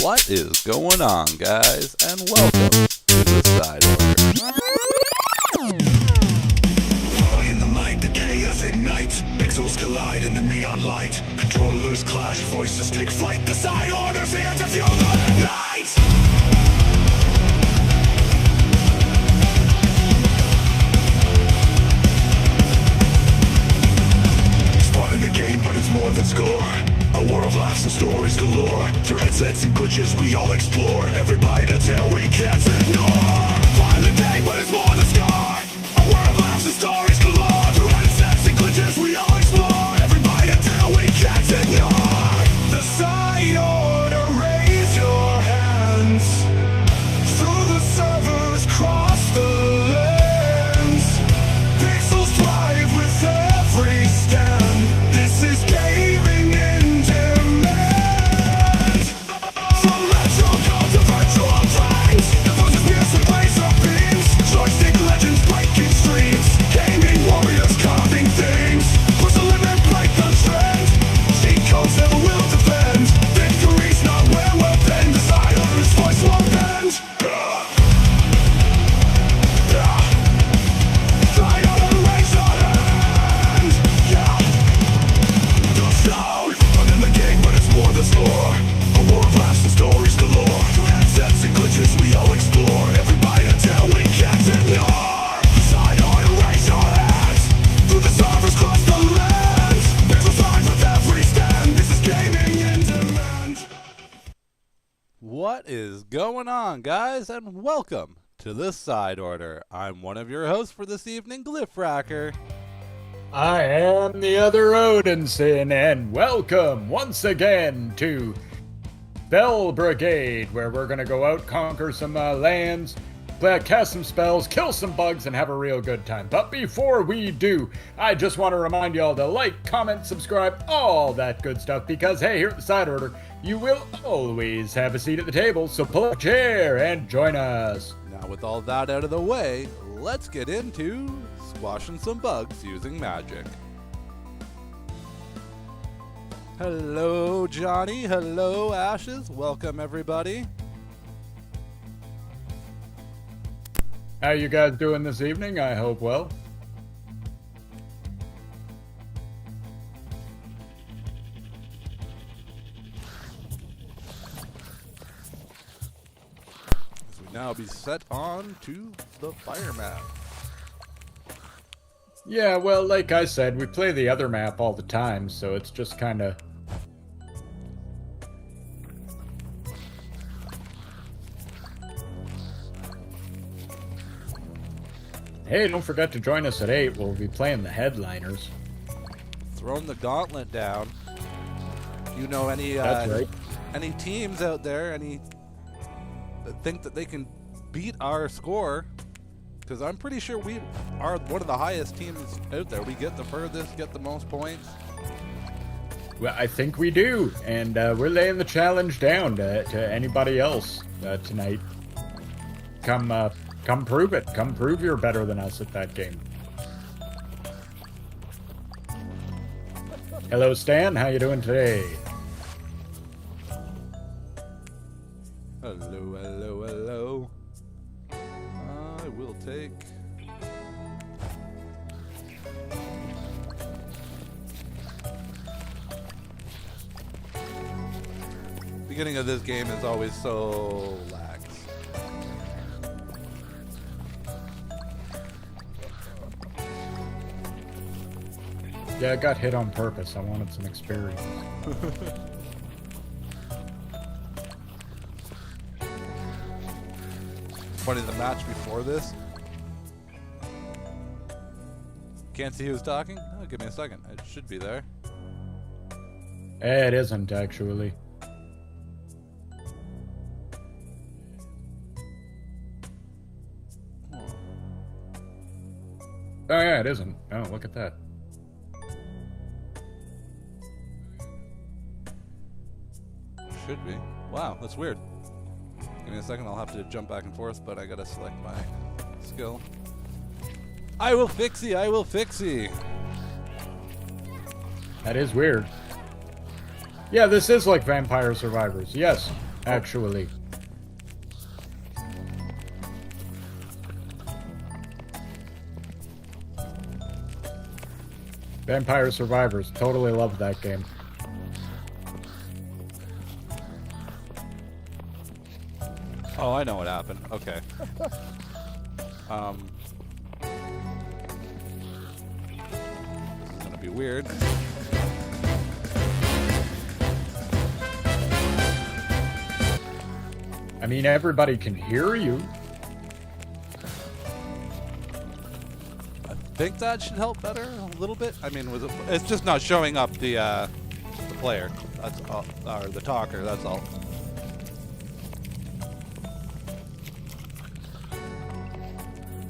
What is going on, guys, and welcome to the Side Order. In the light, the chaos ignites. Pixels collide in the neon light. Controllers clash, voices take flight. The Side Order's here to fuel the night. Spot in the game, but it's more than score. A war of laughs and stories galore. Through headsets and glitches we all explore. Every bite a tale we can't ignore. Violent day, but it's more than scar. A war of laughs and stories galore. Through headsets and glitches we all explore. Every bite a tale we can't ignore. The Side Order, raise your hands. Through the servers, cross the lands. Pixels thrive with every stand. This is gaming in demand. From retro code to virtual times, the voices pierce with laser beams. Joystick legends breaking streams. Gaming warriors carving themes. Push the limit, break the trend. Cheat codes never will defend. Victory's not where we're been. The Side Order's voice won't bend. Side Order, raise your hand. The sound, I'm in the game, but it's more than score. A war of laughs and stories galore. Through headsets and glitches we all explore. Every bite a tale we can't ignore. Side Order, raise your hands. Through the servers, cross the lands. Pixels rise with every stand. This is gaming in demand. What is going on, guys, and welcome to the Side Order. I'm one of your hosts for this evening, Glyphracker. I am the other Odinson, and welcome once again to Spell Brigade, where we're gonna go out, conquer some lands, cast some spells, kill some bugs, and have a real good time. But before we do, I just want to remind y'all to like, comment, subscribe, all that good stuff, because hey, here at the Side Order, you will always have a seat at the table, so pull up a chair and join us. Now, with all that out of the way, let's get into squashing some bugs using magic. Hello, Johnny. Hello, Ashes. Welcome, everybody. How you guys doing this evening? I hope well. As we now be set on to the fire map. Yeah, well, like I said, we play the other map all the time, so it's just kind of... Hey, don't forget to join us at 8. We'll be playing the headliners. Throwing the gauntlet down. You know any That's right. any teams out there, any that think that they can beat our score? Because I'm pretty sure we are one of the highest teams out there. We get the furthest, get the most points. Well, I think we do, and we're laying the challenge down to anybody else tonight. Come prove it. Come prove you're better than us at that game. Hello, Stan. How you doing today? Hello, hello, hello. I will take... Beginning of this game is always so lax. Yeah, I got hit on purpose. I wanted some experience. Funny, the match before this. Can't see who's talking? Oh, give me a second. It should be there. It isn't, actually. Oh, yeah, it isn't. Oh, look at that. Should be. Wow, that's weird. Give me a second, I'll have to jump back and forth, but I gotta select my skill. I will fixie, I will fixie! That is weird. Yeah, this is like Vampire Survivors. Yes. actually. Vampire Survivors. Totally love that game. Oh, I know what happened. Okay. This is gonna be weird. I mean, everybody can hear you. I think that should help better a little bit. I mean, it's just not showing up the player. That's all, or the talker. That's all.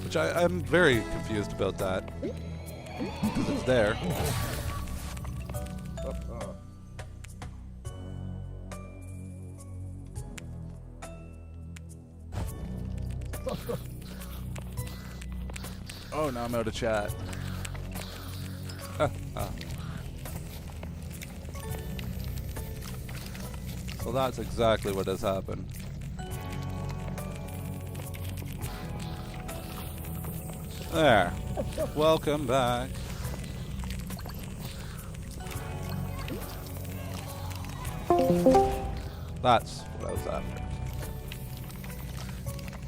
Which I'm very confused about that because it's there. Oh, now I'm out of chat. So that's exactly what has happened. There. Welcome back. That's what I was after.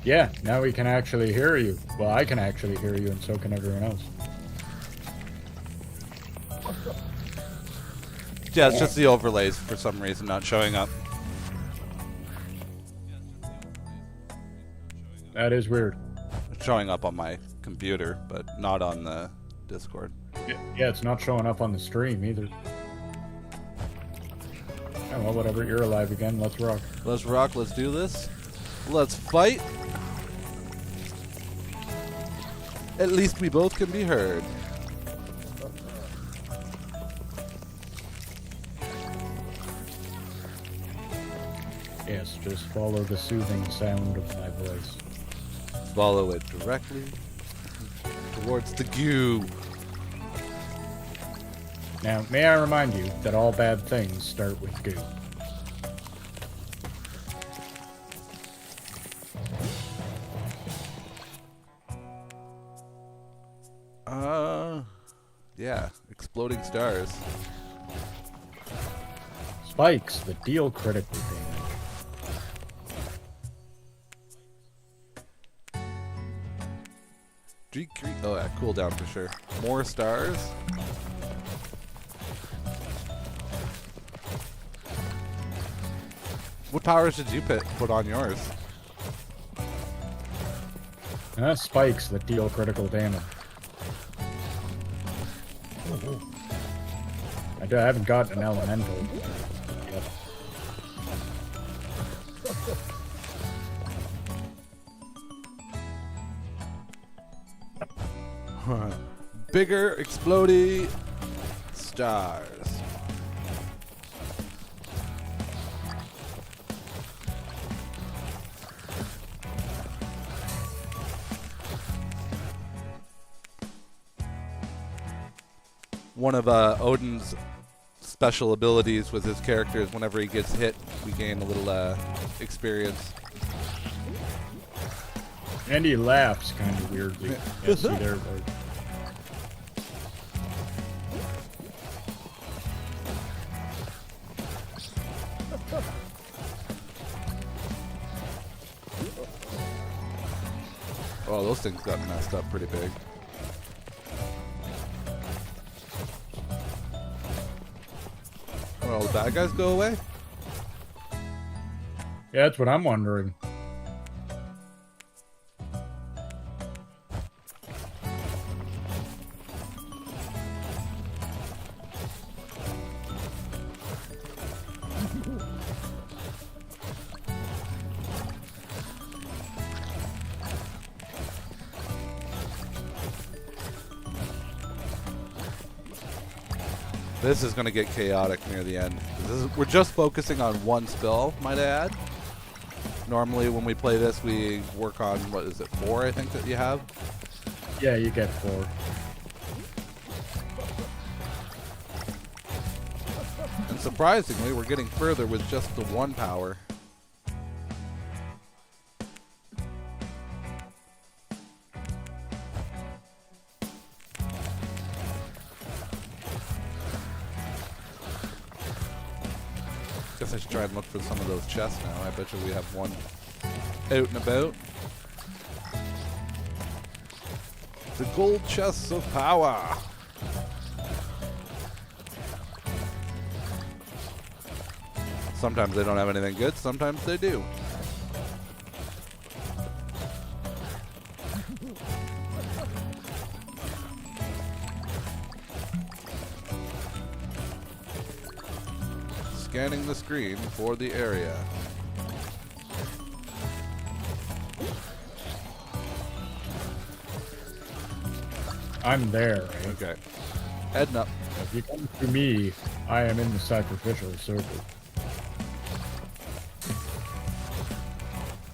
Yeah, now we can actually hear you. Well, I can actually hear you, and so can everyone else. Yeah, it's just the overlays for some reason not showing up. That is weird. It's showing up on my computer, but not on the Discord. Yeah, it's not showing up on the stream either. Oh, well, whatever. You're alive again. Let's rock. Let's rock. Let's do this. Let's fight. At least we both can be heard. Yes, just follow the soothing sound of my voice. Follow it directly towards the goo. Now, may I remind you that all bad things start with goo. Yeah, exploding stars. Spikes that deal critical damage. Decrease. Oh, yeah, cooldown for sure. More stars. What powers did you put on yours? Spikes that deal critical damage. I haven't gotten an elemental yet. Bigger, explodey stars. One of Odin's special abilities with his characters, whenever he gets hit, we gain a little experience. And he laughs kind of weirdly. Yeah, see there, Oh, those things got messed up pretty big. Well, the bad guys go away? Yeah, that's what I'm wondering. This is going to get chaotic near the end. We're just focusing on one spell, might I add. Normally when we play this, we work on, what is it, 4 I think that you have? Yeah, you get 4. And surprisingly, we're getting further with just the 1 power. Guess I should try and look for some of those chests now. I bet you we have one out and about. The gold chests of power. Sometimes they don't have anything good, sometimes they do. Scanning the screen for the area. I'm there. Right? Okay. Heading up. If you come to me, I am in the sacrificial circle.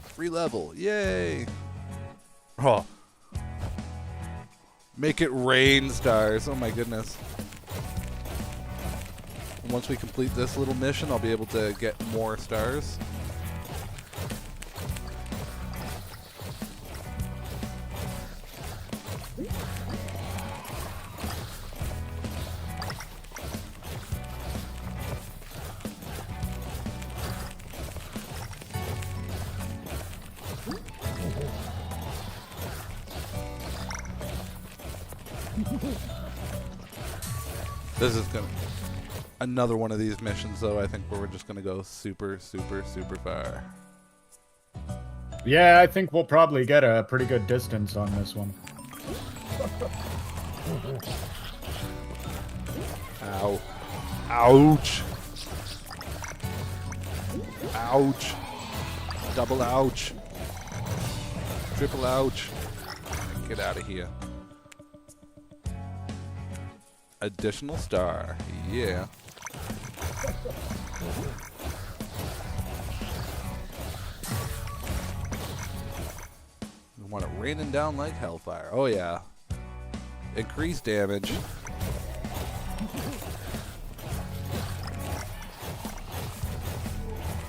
Free level. Yay. Oh. Make it rain stars. Oh my goodness. And once we complete this little mission, I'll be able to get more stars. This is gonna another one of these missions, though. I think where we're just gonna go super, super, super far. Yeah, I think we'll probably get a pretty good distance on this one. Ow! Ouch! Ouch! Double ouch! Triple ouch! Get out of here. Additional star. Yeah. We want it raining down like hellfire. Oh yeah. Increased damage.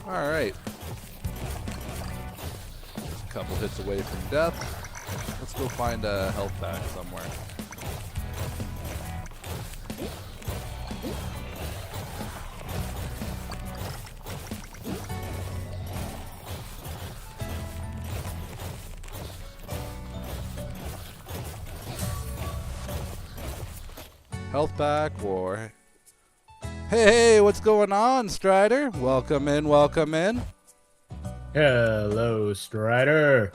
Alright. Just a couple hits away from death. Let's go find a health pack somewhere. Health pack war. Hey, what's going on, Strider? Welcome in, welcome in. Hello, Strider.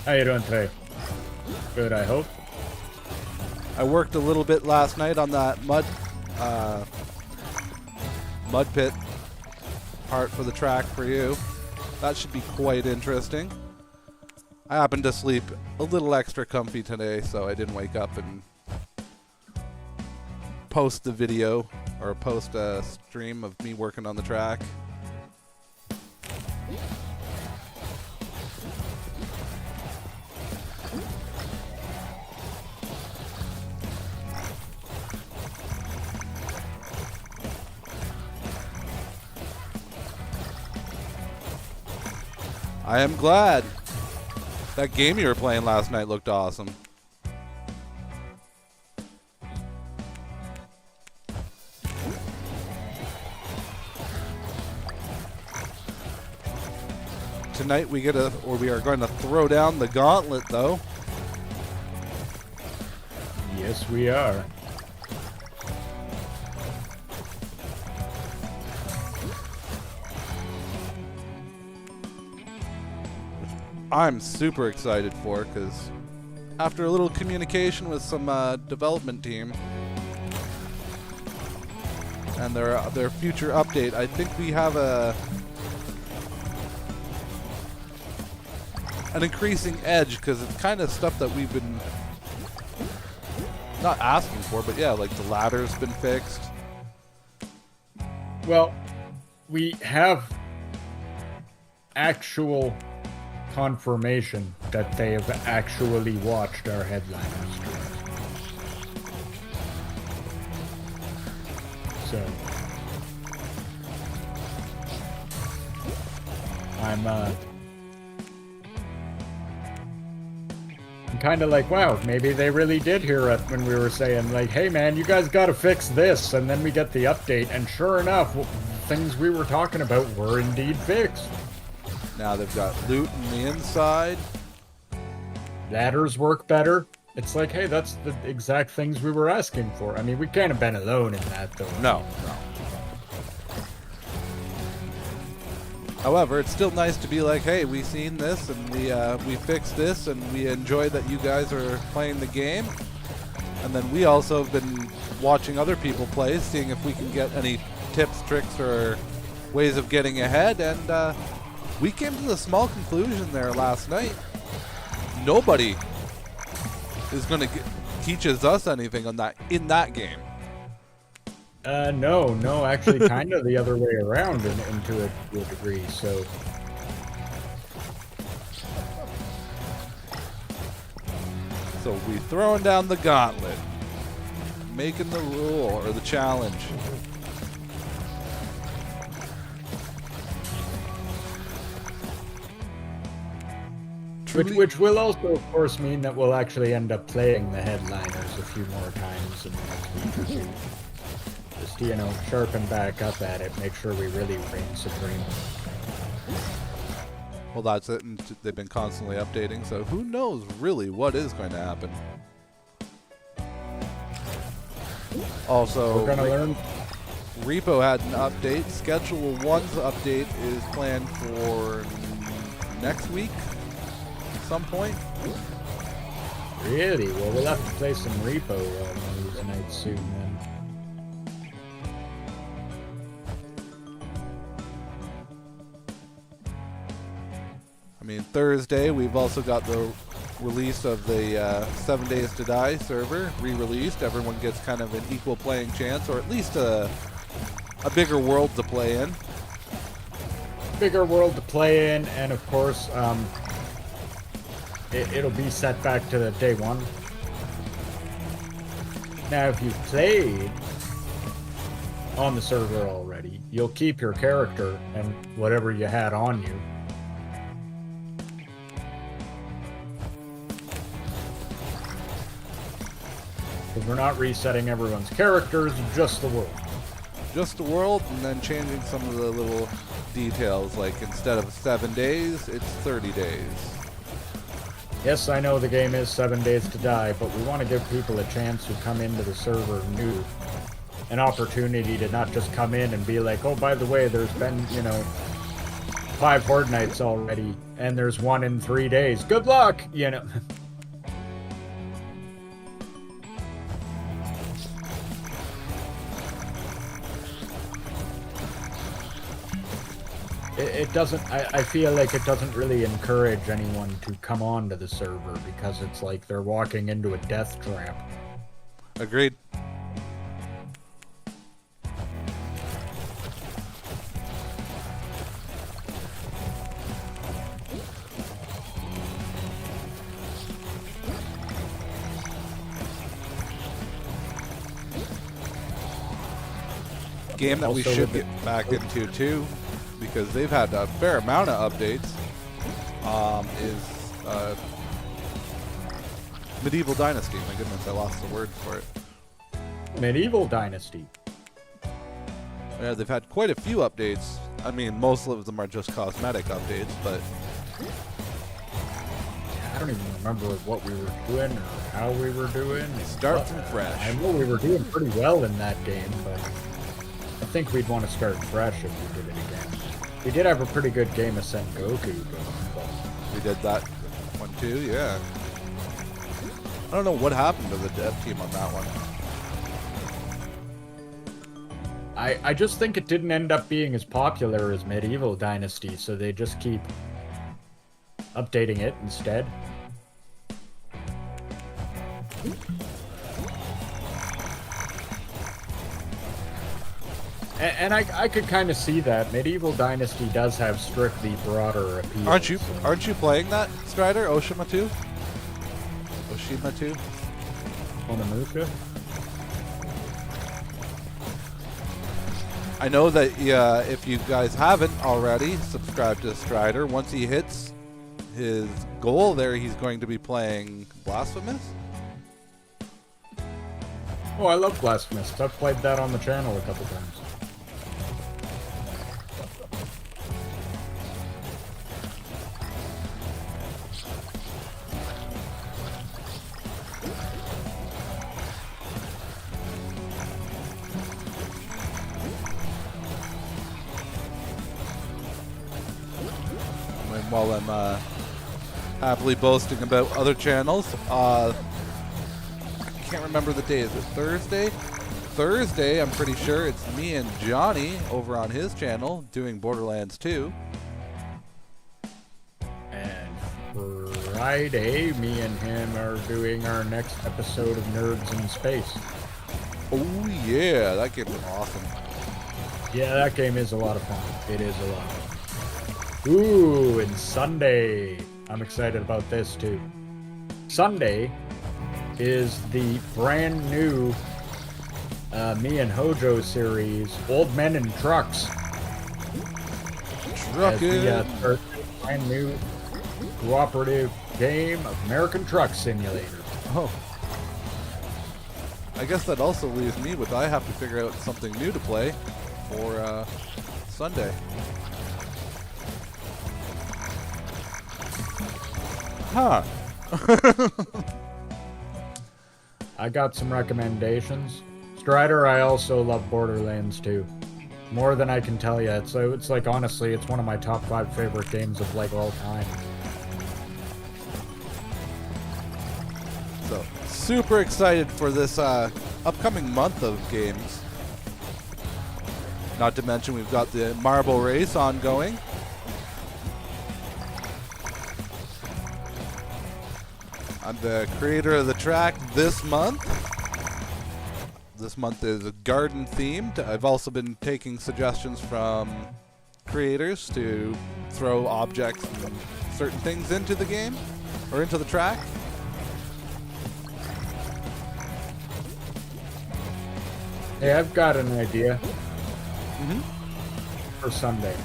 How you doing today? Good, I hope. I worked a little bit last night on that mud pit part for the track for you. That should be quite interesting. I happened to sleep a little extra comfy today, so I didn't wake up and post the video or post a stream of me working on the track. I am glad. That game you were playing last night looked awesome. Tonight we are going to throw down the gauntlet, though. Yes, we are. I'm super excited for, because after a little communication with some development team and their future update, I think we have an increasing edge, because it's kind of stuff that we've been not asking for, but yeah, like the ladder's been fixed. Well, we have actual confirmation that they have actually watched our headliner stream. So I'm kind of like, wow, maybe they really did hear it when we were saying, like, hey, man, you guys got to fix this. And then we get the update, and sure enough, things we were talking about were indeed fixed. Now they've got loot in the inside. Ladders work better. It's like, hey, that's the exact things we were asking for. I mean, we can't have been alone in that, though. No. However, it's still nice to be like, hey, we seen this and we fixed this and we enjoy that you guys are playing the game. And then we also have been watching other people play, seeing if we can get any tips, tricks, or ways of getting ahead. And we came to the small conclusion there last night. Nobody is going to teaches us anything on that in that game. No, actually, kind of the other way around to a degree. So we throwing down the gauntlet, making the rule or the challenge. Which will also, of course, mean that we'll actually end up playing the headliners a few more times in the next week or two. Just to, sharpen back up at it, make sure we really reign supreme. Well, that's it, and they've been constantly updating, so who knows really what is going to happen. Also, we're gonna learn. Repo had an update. Schedule 1's update is planned for next week, at some point. Really? Well, we'll have to play some Repo one of these nights soon, then. I mean, Thursday, we've also got the release of the 7 Days to Die server, re-released. Everyone gets kind of an equal playing chance, or at least a bigger world to play in. Bigger world to play in, and of course, it'll be set back to the day one. Now, if you've played on the server already, you'll keep your character and whatever you had on you. Because we're not resetting everyone's characters, just the world. Just the world, and then changing some of the little details, like instead of 7 days, it's 30 days. Yes, I know the game is 7 Days to Die, but we want to give people a chance who come into the server new an opportunity to not just come in and be like, oh, by the way, there's been, 5 Horde Nights already, and there's 1 in 3 days. Good luck, It doesn't, I feel like it doesn't really encourage anyone to come onto the server because it's like they're walking into a death trap. Agreed. Game that we should get back into too, because they've had a fair amount of updates, is Medieval Dynasty. My goodness, I lost the word for it. Medieval Dynasty. Yeah, they've had quite a few updates. I mean, most of them are just cosmetic updates, but I don't even remember what we were doing or how we were doing. Start from fresh. I know we were doing pretty well in that game, but I think we'd want to start fresh if we did it again. We did have a pretty good game of Sengoku, but we did that one too, yeah. I don't know what happened to the dev team on that one. I just think it didn't end up being as popular as Medieval Dynasty, so they just keep updating it instead. And I could kind of see that. Medieval Dynasty does have strictly broader appeal. Aren't you playing that, Strider? Oshima 2? Oshima 2? Onimusha? I know that if you guys haven't already, subscribe to Strider. Once he hits his goal there, he's going to be playing Blasphemous. Oh, I love Blasphemous. I've played that on the channel a couple times. And while I'm happily boasting about other channels, I can't remember the day. Is it Thursday? Thursday, I'm pretty sure it's me and Johnny over on his channel doing Borderlands 2. And Friday, me and him are doing our next episode of Nerds in Space. Oh yeah, that game was awesome. Yeah, that game is a lot of fun. It is a lot of fun. Ooh, and Sunday. I'm excited about this too. Sunday is the brand new me and Hojo series, Old Men in Trucks. Truckin'. As the brand new cooperative game of American Truck Simulator. Oh. I guess that also leaves me with I have to figure out something new to play for Sunday. Huh. I got some recommendations. Strider, I also love Borderlands 2. More than I can tell you. It's like, honestly, it's one of my top 5 favorite games of, like, all time. So, super excited for this upcoming month of games. Not to mention we've got the Marble Race ongoing. I'm the creator of the track this month. This month is garden themed. I've also been taking suggestions from creators to throw objects and certain things into the game or into the track. Hey, I've got an idea for Sunday.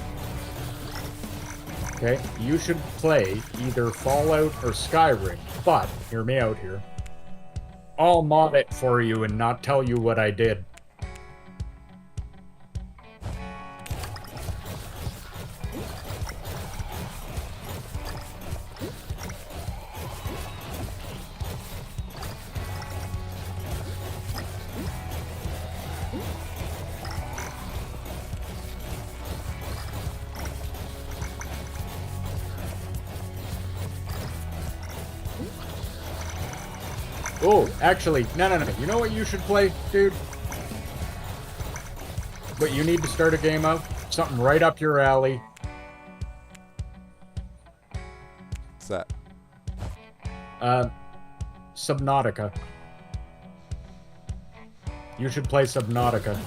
Okay, you should play either Fallout or Skyrim, but hear me out here. I'll mod it for you and not tell you what I did. Oh, actually, no. You know what you should play, dude? But you need to start a game out? Something right up your alley. What's that? Subnautica. You should play Subnautica.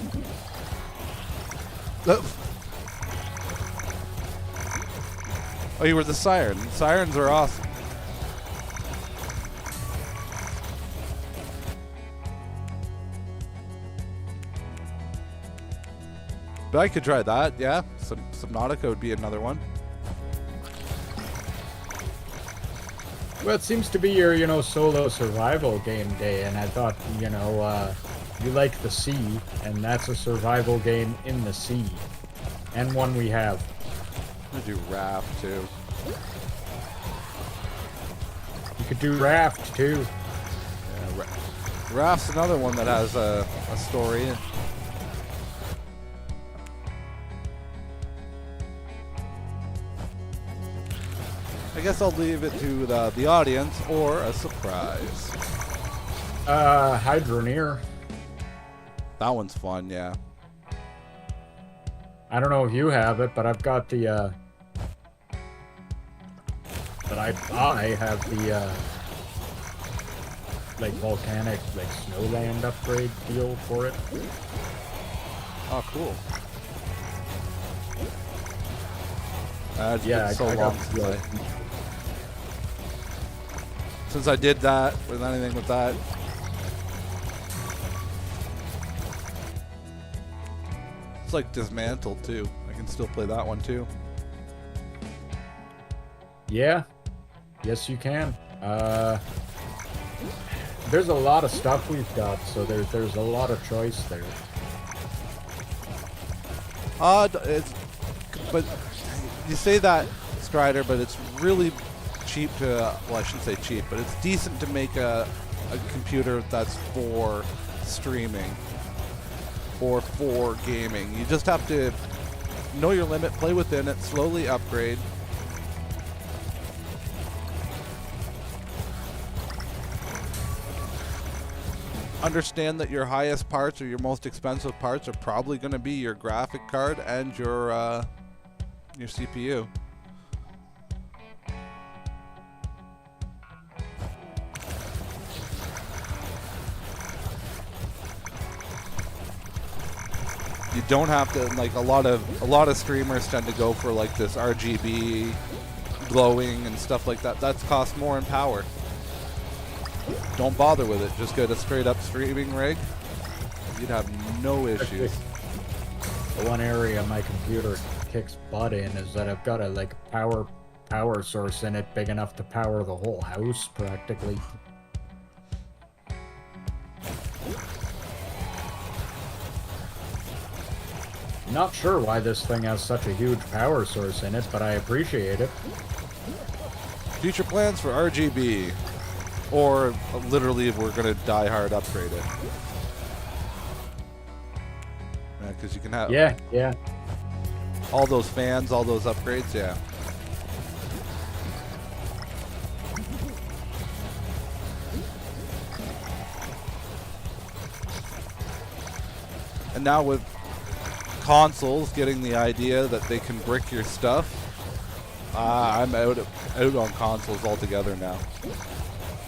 Oh, you were the siren. Sirens are awesome. But I could try that, yeah. Subnautica would be another one. Well, it seems to be your, solo survival game day, and I thought, you like the sea, and that's a survival game in the sea. And one we have. I'm gonna do Raft, too. You could do Raft, too. Yeah, Raft's another one that has a story. I guess I'll leave it to the audience or a surprise. Hydroneer. That one's fun, yeah. I don't know if you have it, but I've got the, but I have the, like, volcanic, like, snowland upgrade deal for it. Oh, cool. It's Yeah, been so I long got since since I did that, with anything with that. It's like Dismantled, too. I can still play that one, too. Yeah. Yes, you can. There's a lot of stuff we've got, so there's a lot of choice there. But you say that, Strider, but it's really cheap to, well, I shouldn't say cheap, but it's decent to make a computer that's for streaming or for gaming. You just have to know your limit, play within it, slowly upgrade. Understand that your highest parts or your most expensive parts are probably going to be your graphic card and your CPU. You don't have to, like, a lot of streamers tend to go for like this RGB glowing and stuff like that. That's cost more in power. Don't bother with it. Just get a straight up streaming rig. You'd have no issues. The one area my computer kicks butt in is that I've got a power source in it big enough to power the whole house practically. Not sure why this thing has such a huge power source in it, but I appreciate it. Future plans for RGB. Or literally, we're going to die hard upgrade it. Because you can have Yeah. all those fans, all those upgrades, yeah. And now with consoles getting the idea that they can brick your stuff, I'm out on consoles altogether now.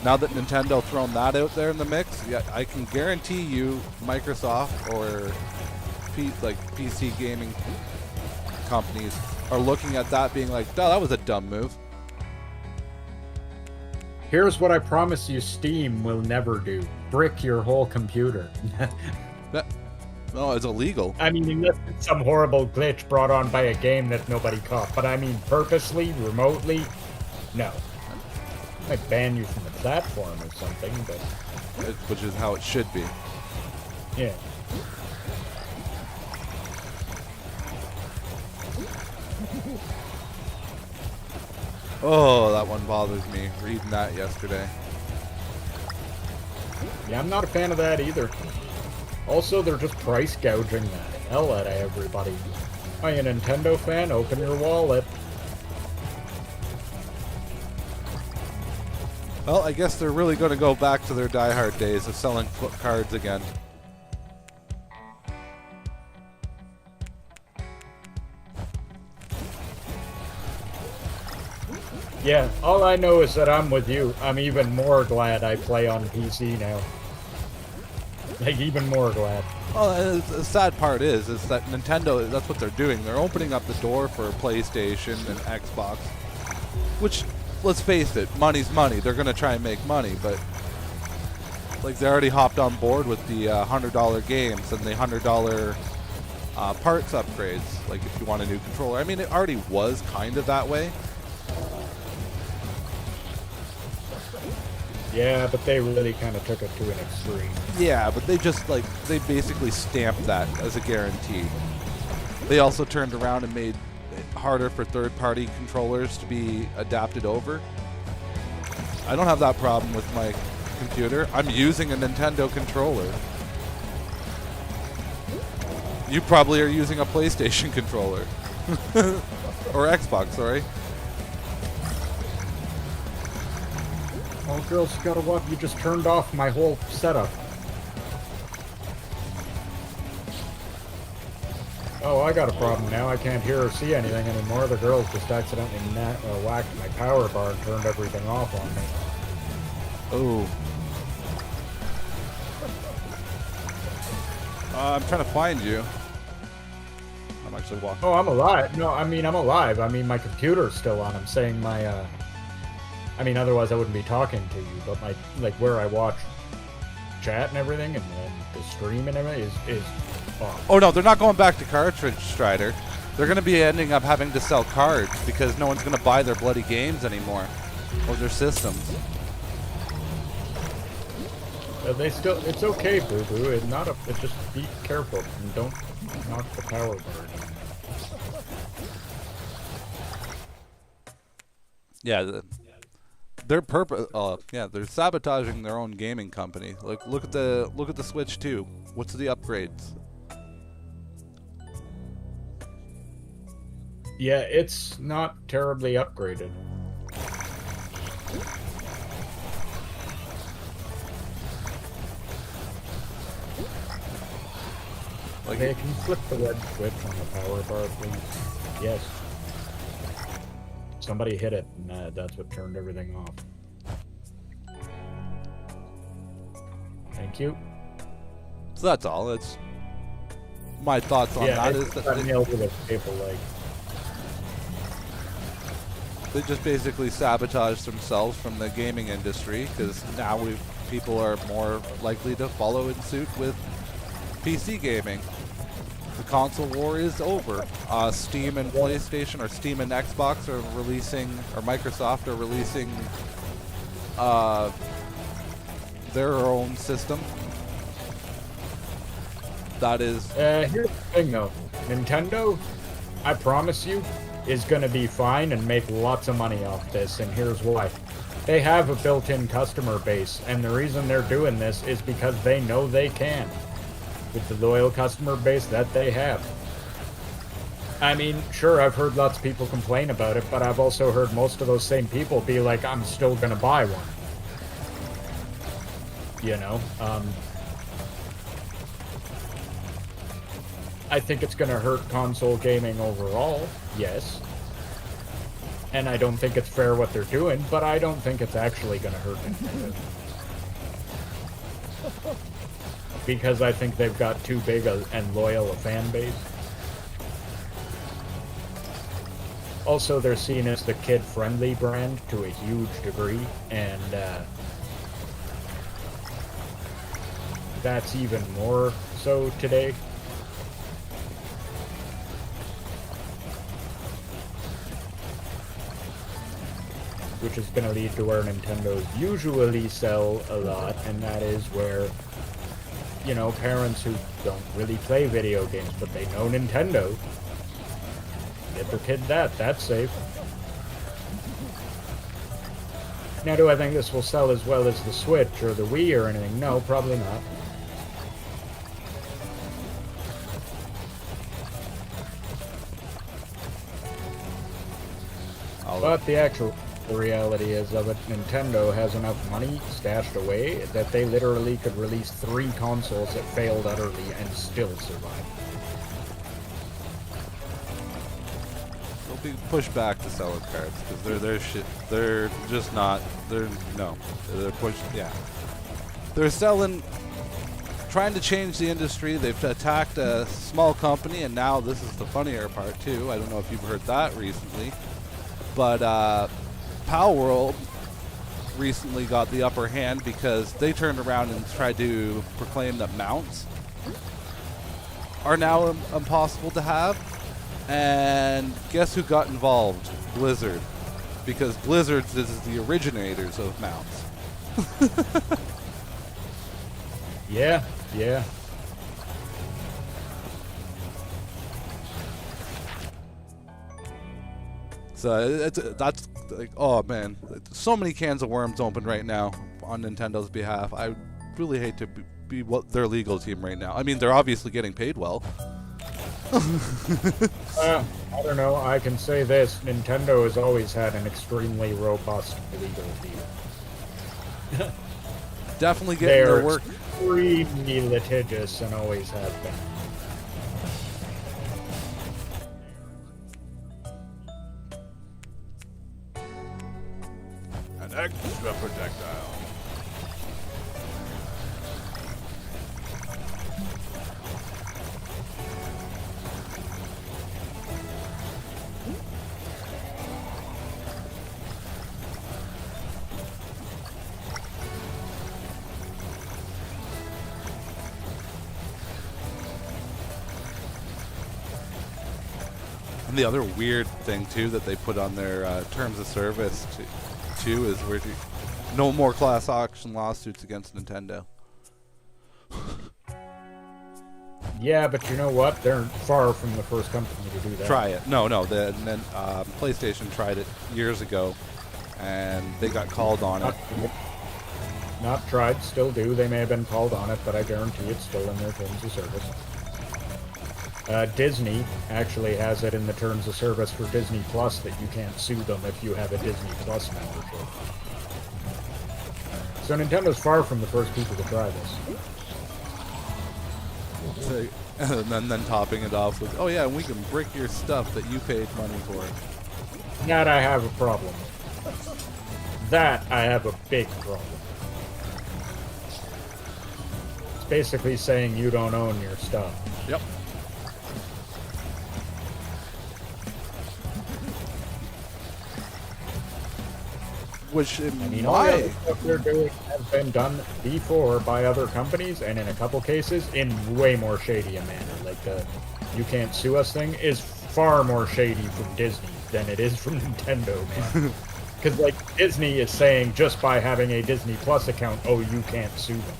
Now that Nintendo thrown that out there in the mix, yeah, I can guarantee you Microsoft or PC gaming companies are looking at that being like, oh, that was a dumb move. Here's what I promise you Steam will never do. Brick your whole computer. No, it's illegal. I mean, unless it's some horrible glitch brought on by a game that nobody caught. But I mean, purposely, remotely, no. Might ban you from the platform or something, but... Which is how it should be. Yeah. Oh, that one bothers me, reading that yesterday. Yeah, I'm not a fan of that either. Also, they're just price gouging the hell out of everybody. Are you a Nintendo fan? Open your wallet. Well, I guess they're really going to go back to their diehard days of selling cards again. Yeah, all I know is that I'm with you. I'm even more glad I play on PC now. Like, even more glad. Well, the sad part is that Nintendo, that's what they're doing. They're opening up the door for PlayStation and Xbox. Which, let's face it, money's money. They're going to try and make money, but... Like, they already hopped on board with the $100 games and the $100 parts upgrades. Like, if you want a new controller. I mean, it already was kind of that way. Yeah, but they really kind of took it to an extreme. Yeah, but they just, like, they basically stamped that as a guarantee. They also turned around and made it harder for third-party controllers to be adapted over. I don't have that problem with my computer. I'm using a Nintendo controller. You probably are using a PlayStation controller. Or Xbox, sorry. Oh, girls, you gotta watch. You just turned off my whole setup. Oh, I got a problem now. I can't hear or see anything anymore. The girls just accidentally whacked my power bar and turned everything off on me. Oh. I'm trying to find you. I'm actually walking. Oh, I'm alive. No, I mean, I'm alive. I mean, my computer's still on. I'm saying my, I mean, otherwise I wouldn't be talking to you, but my, like, where I watch chat and everything and the stream and everything is on. Oh, no, they're not going back to cartridge, Strider. They're going to be ending up having to sell cards because no one's going to buy their bloody games anymore. or their systems. They still, it's okay, Boo Boo. It's not a. It's just be careful and don't knock the power bar down. Yeah, their purpose. Yeah, they're sabotaging their own gaming company. Like, look at the Switch 2. What's the upgrades? Yeah, it's not terribly upgraded. Like, Okay, can you flip the red switch on the power bar, please? Yes. Somebody hit it, and that's what turned everything off. Thank you. so that's all. It's my thoughts on that is that nailed with a paper leg. they just basically sabotage themselves from the gaming industry because now people are more likely to follow in suit with PC gaming. The console war is over. Steam and PlayStation, or Steam and Xbox are releasing, or Microsoft are releasing their own system. That is... Here's the thing, though. Nintendo, I promise you, is going to be fine and make lots of money off this, and here's why. They have a built-in customer base, and the reason they're doing this is because they know they can, with the loyal customer base that they have. I mean, sure, I've heard lots of people complain about it, but I've also heard most of those same people be like, I'm still going to buy one. You know? I think it's going to hurt console gaming overall, yes. And I don't think it's fair what they're doing, but I don't think it's actually going to hurt Nintendo. Because I think they've got too big and loyal a fan base. Also, they're seen as the kid-friendly brand to a huge degree, and that's even more so today. Which is going to lead to where Nintendos usually sell a lot, and that is where, you know, parents who don't really play video games, but they know Nintendo, get their kid that. That's safe. Now, do I think this will sell as well as the Switch or the Wii or anything? No, probably not. But the actual reality is of it, Nintendo has enough money stashed away that they literally could release 3 consoles that failed utterly and still survive. They'll be pushed back to selling cards because they're just not. They're pushed. Yeah, they're selling. Trying to change the industry. They've attacked a small company, and now this is the funnier part too. I don't know if you've heard that recently, but Pal World recently got the upper hand because they turned around and tried to proclaim that mounts are now impossible to have. And guess who got involved? Blizzard. Because Blizzard is the originators of mounts. Yeah. So that's like, oh man, so many cans of worms open right now on Nintendo's behalf. I really hate to be their legal team right now. I mean, they're obviously getting paid well. I don't know. I can say this: Nintendo has always had an extremely robust legal team. Definitely getting their work. Extremely litigious and always have been. An extra projectile. And the other weird thing too that they put on their terms of service too is no more class action lawsuits against Nintendo. Yeah, but you know what? They're far from the first company to do that. Try it. No. Then PlayStation tried it years ago, and they got called on it. Not tried, still do. They may have been called on it, but I guarantee it's still in their terms of service. Disney actually has it in the terms of service for Disney Plus that you can't sue them if you have a Disney Plus membership. So Nintendo's far from the first people to try this. And then topping it off with, oh yeah, and we can brick your stuff that you paid money for. That I have a problem with. That I have a big problem. It's basically saying you don't own your stuff. Yep. Which all the other stuff they're doing has been done before by other companies, and in a couple cases, in way more shady a manner. Like the "you can't sue us" thing is far more shady from Disney than it is from Nintendo, man. Because like Disney is saying just by having a Disney Plus account, oh, you can't sue them.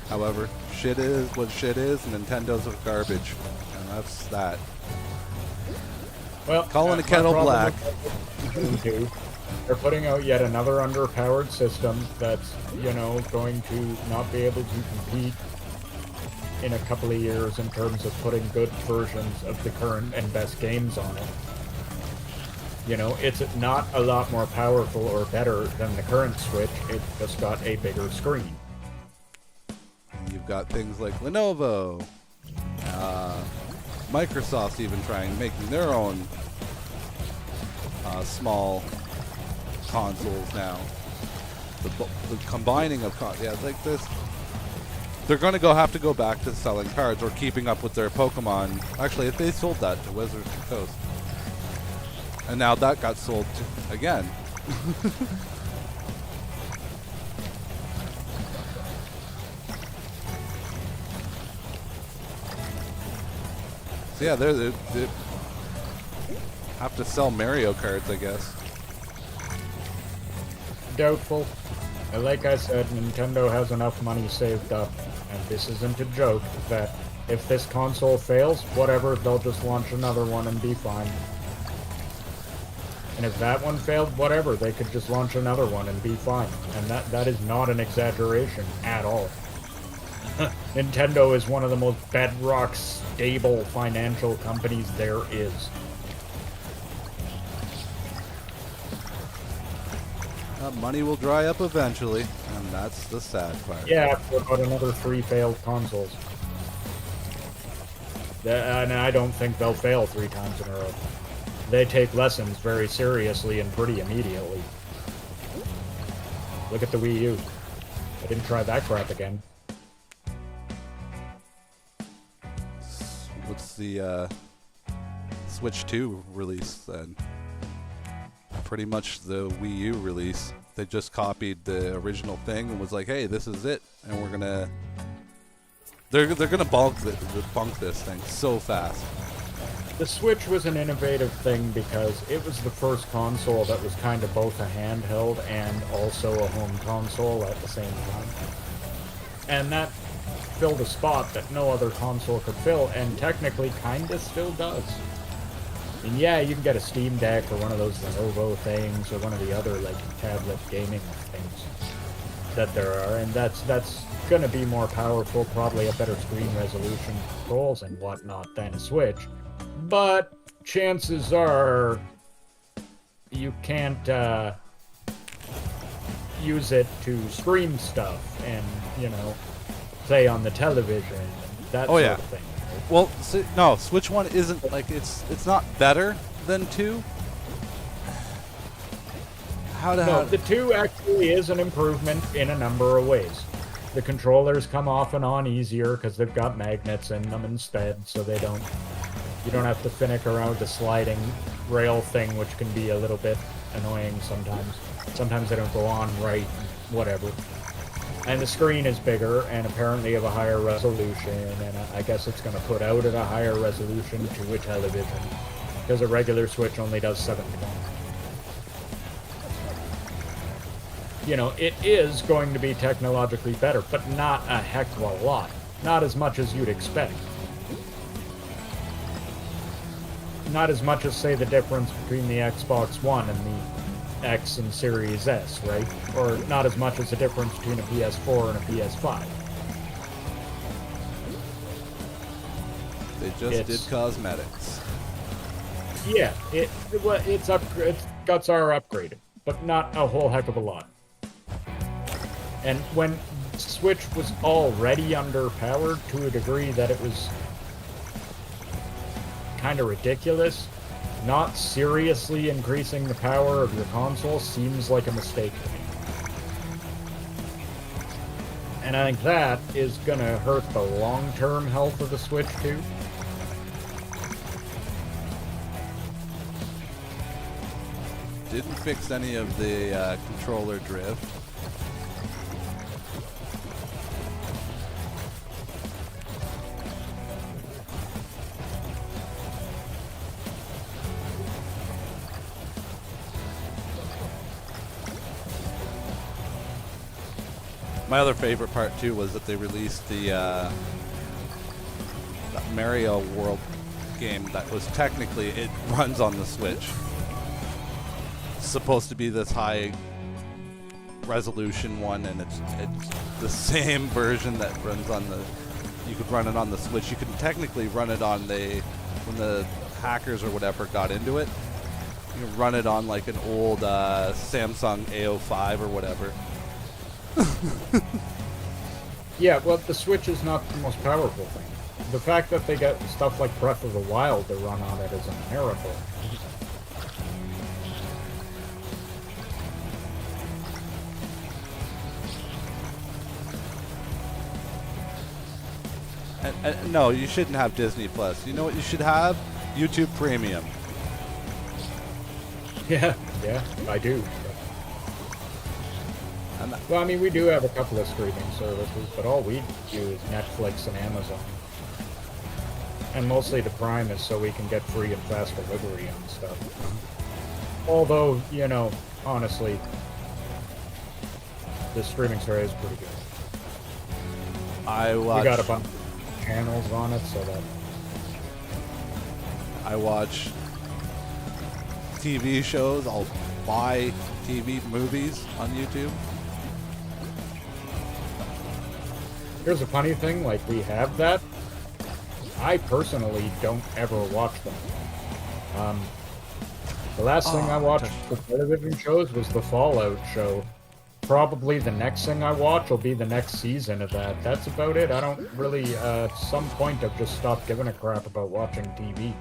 However, shit is what shit is, and Nintendo's are garbage, and that's that. Well, calling a kettle black. They're putting out yet another underpowered system that's, going to not be able to compete in a couple of years in terms of putting good versions of the current and best games on it. It's not a lot more powerful or better than the current Switch. It's just got a bigger screen. You've got things like Lenovo, Microsoft's even making their own small consoles now. The combining of like this, they're going to have to go back to selling cards or keeping up with their Pokemon. Actually, if they sold that to Wizards of the Coast, and now that got sold again. Yeah, they have to sell Mario cards, I guess. Doubtful. Like I said, Nintendo has enough money saved up, and this isn't a joke, that if this console fails, whatever, they'll just launch another one and be fine. And if that one failed, whatever, they could just launch another one and be fine. And that is not an exaggeration at all. Nintendo is one of the most bedrock, stable financial companies there is. Money will dry up eventually, and that's the sad part. Yeah, after about another 3 failed consoles. And I don't think they'll fail 3 times in a row. They take lessons very seriously and pretty immediately. Look at the Wii U. I didn't try that crap again. What's the Switch 2 release then? Pretty much the Wii U release. They just copied the original thing and was like, "Hey, this is it," and we're gonna they're gonna bunk this thing so fast. The Switch was an innovative thing because it was the first console that was kind of both a handheld and also a home console at the same time, and that filled a spot that no other console could fill, and technically kinda still does. And yeah, you can get a Steam Deck or one of those Lenovo things or one of the other like tablet gaming things that there are, and that's gonna be more powerful, probably a better screen resolution, controls and whatnot than a Switch. But chances are you can't use it to stream stuff and play on the television and that sort of thing. Well, no, Switch 1 isn't like it's not better than 2. The 2 actually is an improvement in a number of ways. the controllers come off and on easier because they've got magnets in them instead, so you don't have to finick around the sliding rail thing, which can be a little bit annoying sometimes. Sometimes they don't go on right, whatever. And the screen is bigger and apparently of a higher resolution, and I guess it's going to put out at a higher resolution to a television, because a regular Switch only does 720. You know, it is going to be technologically better, but not a heck of a lot. Not as much as you'd expect. Not as much as, say, the difference between the Xbox One and the X and Series S, right? Or not as much as the difference between a PS4 and a PS5. They just did cosmetics. Yeah, its guts are upgraded, but not a whole heck of a lot. And when Switch was already underpowered to a degree that it was kind of ridiculous, not seriously increasing the power of your console seems like a mistake to me. And I think that is going to hurt the long-term health of the Switch too. Didn't fix any of the controller drift. My other favorite part too was that they released the that Mario World game that was technically, it runs on the Switch. It's supposed to be this high resolution one, and it's the same version that runs on the, you could run it on the Switch. You could technically run it on when the hackers or whatever got into it, you can run it on like an old Samsung A05 or whatever. Yeah, well, the Switch is not the most powerful thing. The fact that they get stuff like Breath of the Wild to run on it is a miracle. And no, you shouldn't have Disney Plus. You know what you should have? YouTube Premium. Yeah, I do. Well, I mean, we do have a couple of streaming services, but all we do is Netflix and Amazon. And mostly the Prime is so we can get free and fast delivery on stuff. Although, you know, honestly, the streaming service is pretty good. We got a bunch of channels on it, so that... I watch TV shows. I'll buy TV movies on YouTube. Here's a funny thing, like, we have that. I personally don't ever watch them. The last thing I watched for television shows was the Fallout show. Probably the next thing I watch will be the next season of that. That's about it. I don't really, at some point I've just stopped giving a crap about watching TV.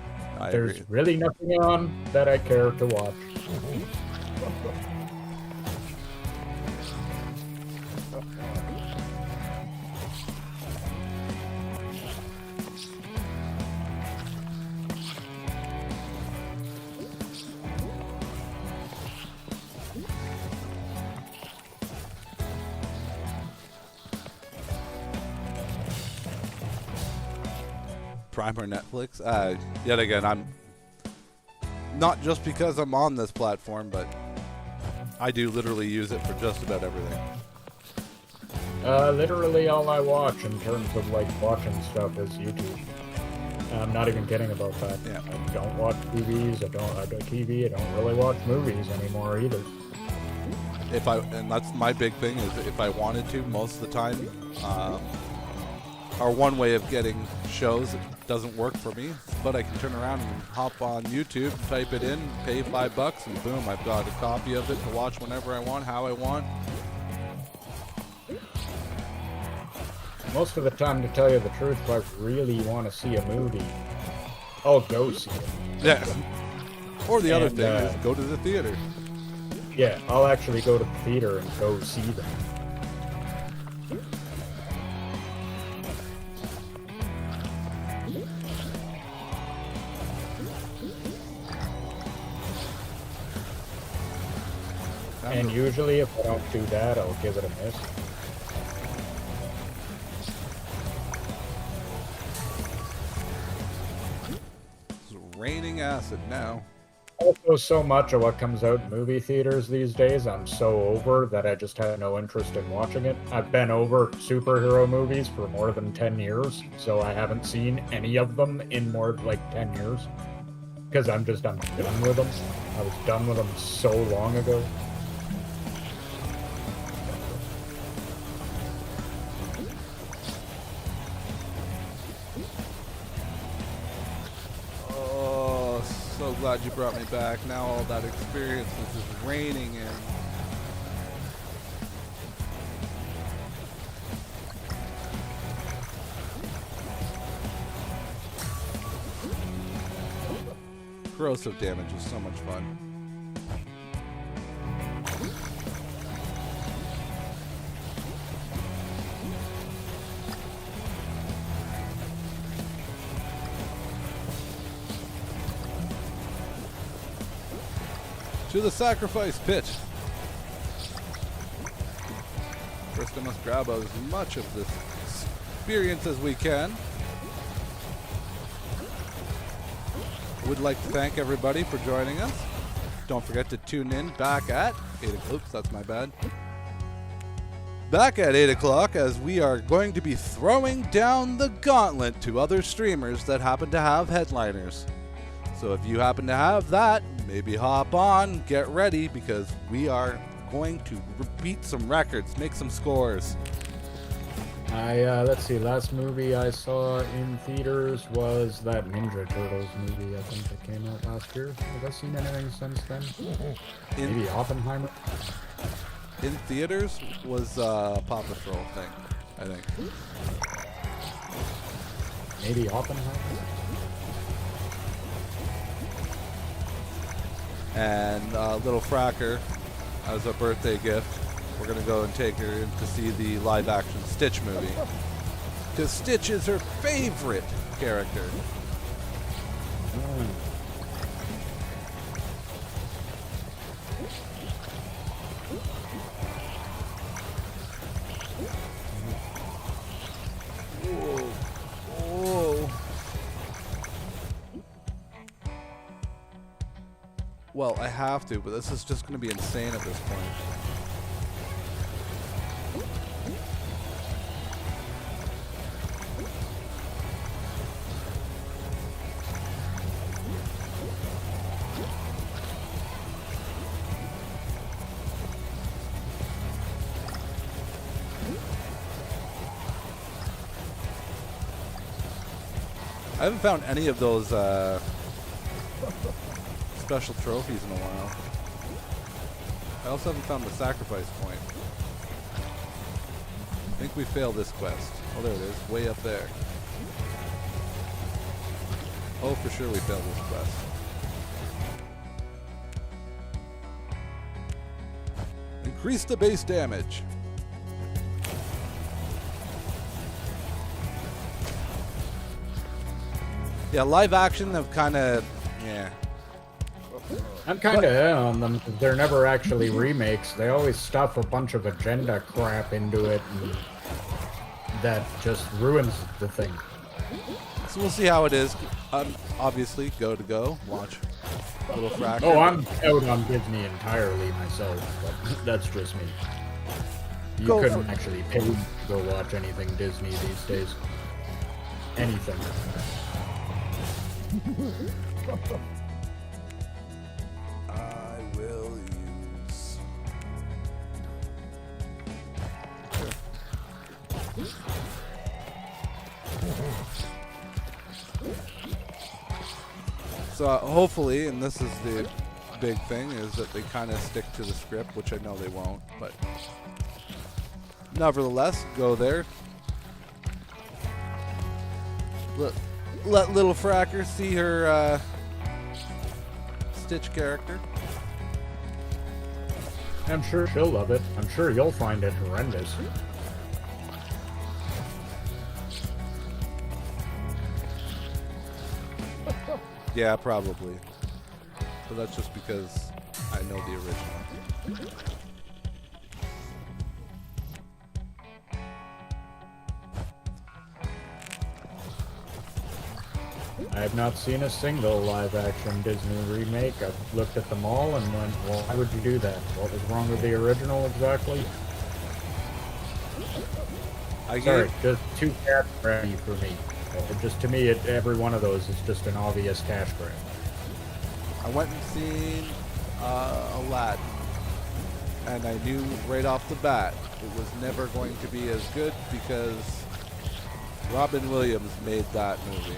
There's really nothing on that I care to watch. Prime or Netflix. Yet again, I'm not just because I'm on this platform, but I do literally use it for just about everything. Literally all I watch in terms of like watching stuff is YouTube. I'm not even kidding about that. Yeah. I don't watch TVs. I don't really watch movies anymore either. And that's my big thing, is if I wanted to, most of the time, or one way of getting shows, it doesn't work for me, but I can turn around and hop on YouTube, type it in, pay $5, and boom, I've got a copy of it to watch whenever I want, how I want. Most of the time, to tell you the truth, if I really want to see a movie, I'll go see it. Yeah. Or the other thing is go to the theater. Yeah, I'll actually go to the theater and go see them. And usually if I don't do that, I'll give it a miss. It's raining acid now. Also, so much of what comes out in movie theaters these days, I'm so over that I just have no interest in watching it. I've been over superhero movies for more than 10 years, so I haven't seen any of them in more than like 10 years. Because I'm done with them. I was done with them so long ago. So glad you brought me back. Now all that experience is just raining in. Corrosive damage is so much fun. To the sacrifice pit. First I must grab as much of this experience as we can. Would like to thank everybody for joining us. Don't forget to tune in back at 8 o'clock. Oops, that's my bad. Back at 8 o'clock as we are going to be throwing down the gauntlet to other streamers that happen to have headliners. So if you happen to have that, maybe hop on, get ready, because we are going to beat some records, make some scores. Let's see, last movie I saw in theaters was that Ninja Turtles movie, I think, that came out last year. Have I seen anything since then? Maybe Oppenheimer? In theaters was Paw Patrol thing, I think. Maybe Oppenheimer? And little Fracker, as a birthday gift, we're going to go and take her in to see the live-action Stitch movie. Because Stitch is her favorite character. Whoa. Whoa. Well, I have to, but this is just going to be insane at this point. I haven't found any of those special trophies in a while. I also haven't found the sacrifice point. I think we failed this quest. Oh, there it is, way up there. Oh, for sure we failed this quest. Increase the base damage. Yeah, live action have kind of, yeah. I'm kind of on them because they're never actually remakes. They always stuff a bunch of agenda crap into it, and that just ruins the thing. So we'll see how it is. Obviously, go, watch Little Fracker. Oh, I'm out on Disney entirely myself, but that's just me. You couldn't actually pay to go watch anything Disney these days. Anything. I will use. So hopefully, and this is the big thing, is that they kind of stick to the script, which I know they won't, but nevertheless, go there. Let Little Fracker see her Stitch character. I'm sure she'll love it. I'm sure you'll find it horrendous. Yeah, probably. But that's just because I know the original. I have not seen a single live-action Disney remake. I've looked at them all and went, well, why would you do that? What was wrong with the original exactly? Sorry, just too cash grabby for me. Just to me, every one of those is just an obvious cash grab. I went and seen Aladdin, and I knew right off the bat it was never going to be as good because Robin Williams made that movie.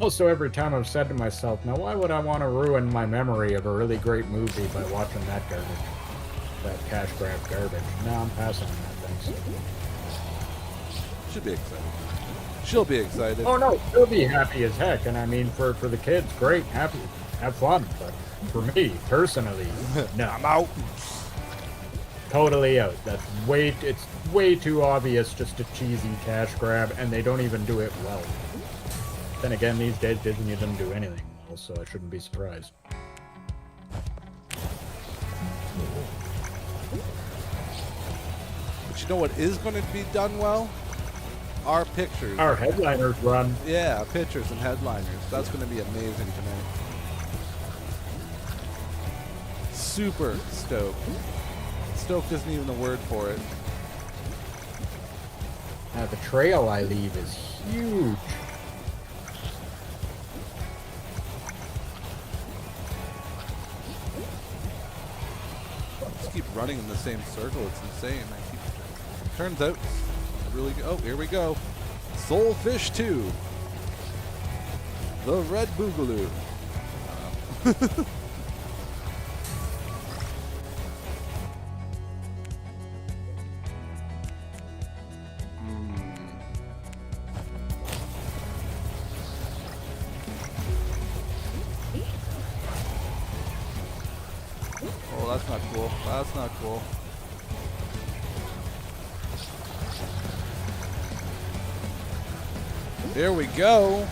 Also, every time I've said to myself, now why would I want to ruin my memory of a really great movie by watching that garbage? That cash grab garbage. No, I'm passing on that, thanks. Should be excited. She'll be excited. Oh no, she'll be happy as heck, and I mean, for the kids, great, happy, have fun, but for me, personally, no. I'm out. Totally out. It's way too obvious, just a cheesy cash grab, and they don't even do it well. Then again, these days Disney doesn't do anything well, so I shouldn't be surprised. But you know what is going to be done well? Our pictures. Our headliners run. Yeah, pictures and headliners. That's going to be amazing tonight. Super stoked. Stoked isn't even a word for it. Now, the trail I leave is huge. Keep running in the same circle. It's insane. Turns out, really. Oh, here we go. Soulfish 2. The Red Boogaloo. Oh, that's not cool. That's not cool. There we go.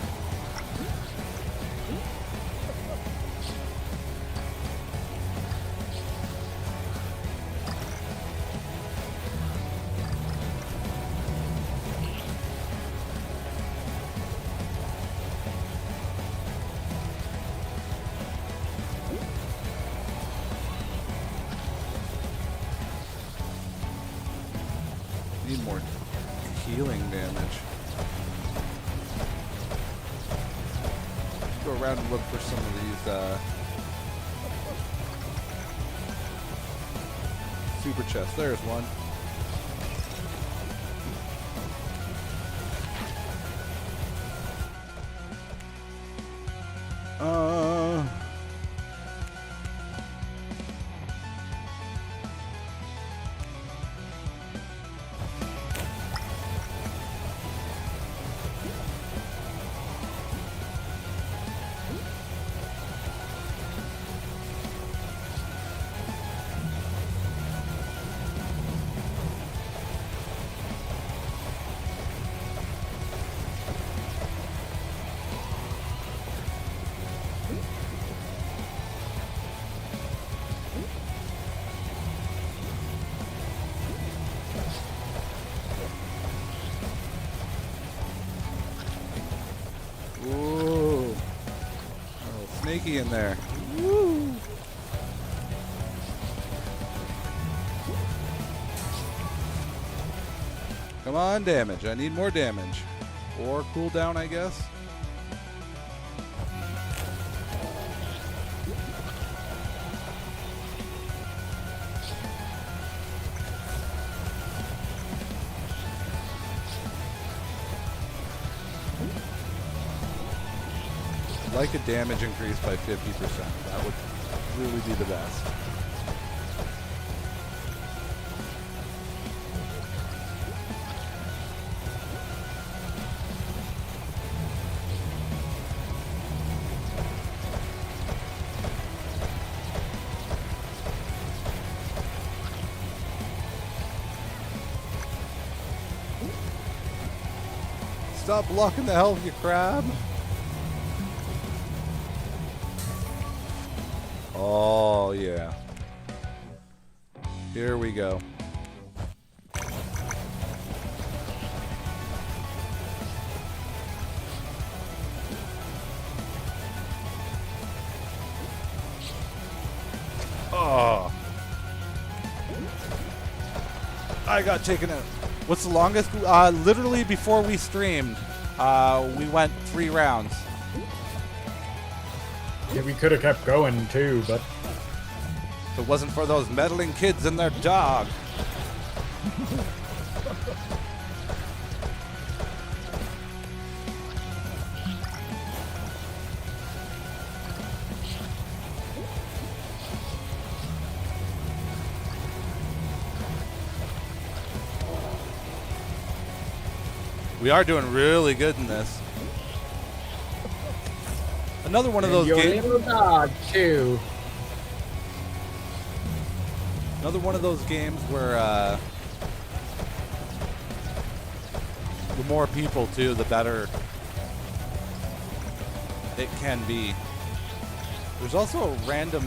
Need more healing damage. Go around and look for some of these super chests. There's one. Ooh. Oh, snaky in there. Woo. Come on, damage. I need more damage. Or cooldown, I guess. Like a damage increase by 50%. That would really be the best. Stop blocking the hell of your crab. Oh, yeah. Here we go. Oh. I got taken out. What's the longest? Literally before we streamed, we went 3 rounds. Yeah, we could have kept going too, but If it wasn't for those meddling kids and their dog. We are doing really good in this. Another one of those your games. little dog too. Another one of those games where the more people too, the better it can be. There's also a random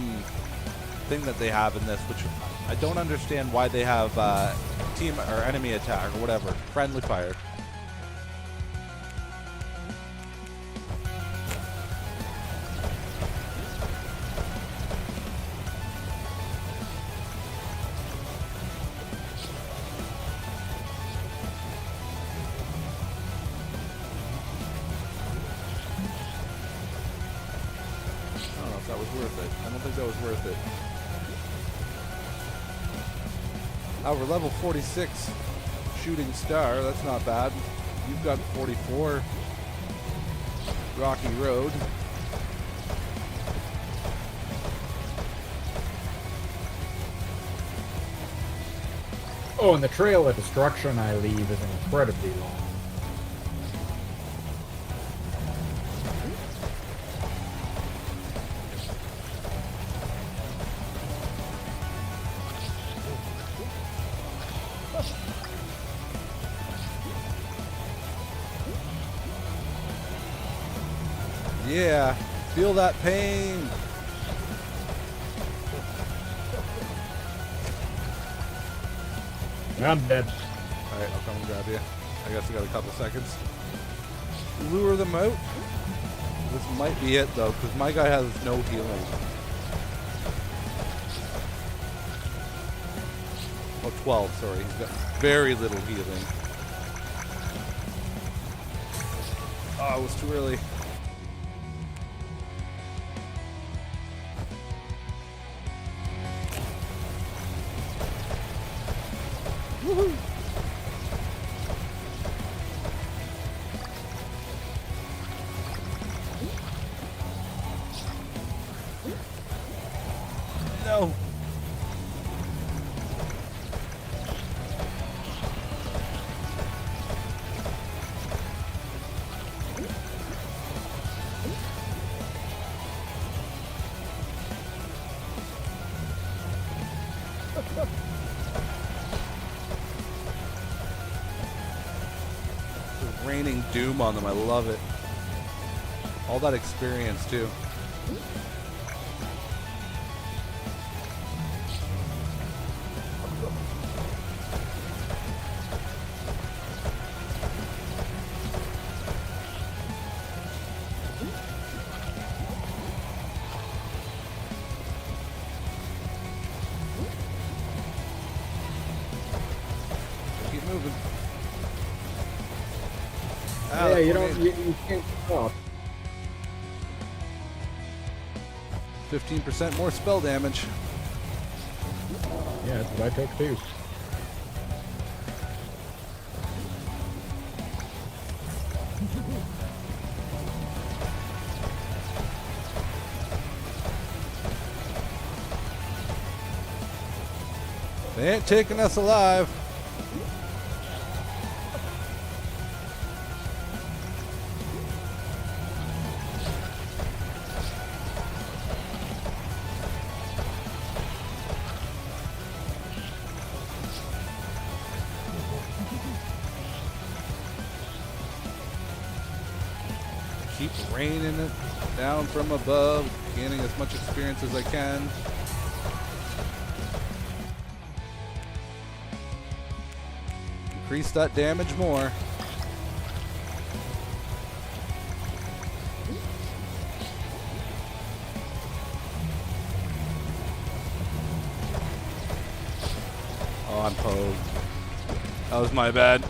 thing that they have in this, which I don't understand why they have team or enemy attack or whatever, friendly fire. That was worth it. I don't think that was worth it. We're level 46 shooting star. That's not bad. You've got 44 Rocky Road. Oh, and the trail of destruction I leave is incredibly long. Yeah, feel that pain. I'm dead. All right, I'll come and grab you. I guess we got a couple seconds. Lure them out. This might be it though, because my guy has no healing. Oh, 12, sorry. He's got very little healing. Oh, it was too early. Woohoo! No. It's raining doom on them. I love it. All that experience too. Keep moving. Yeah, you can't stop. 15% more spell damage. Yeah, that's what I took too. They ain't taking us alive. Keep raining it down from above. gaining as much experience as I can. Increase that damage more. Oh, I'm posed. That was my bad.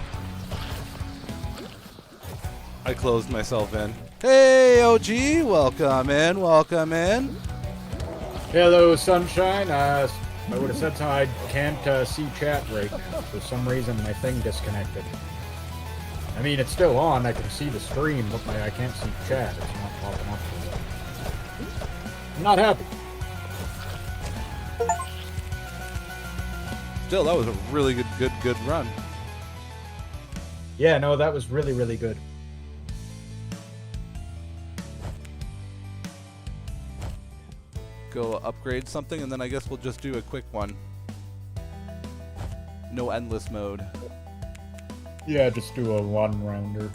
I closed myself in. Hey, OG, welcome in, welcome in. Hello, Sunshine. I would have said something. I can't see chat right now. For some reason, my thing disconnected. I mean, it's still on. I can see the stream, but I can't see chat. It's not popping up. I'm not happy. Still, that was a really good run. Yeah, no, that was really, really good. Go upgrade something, and then I guess we'll just do a quick one. No endless mode. Yeah, just do a one-rounder.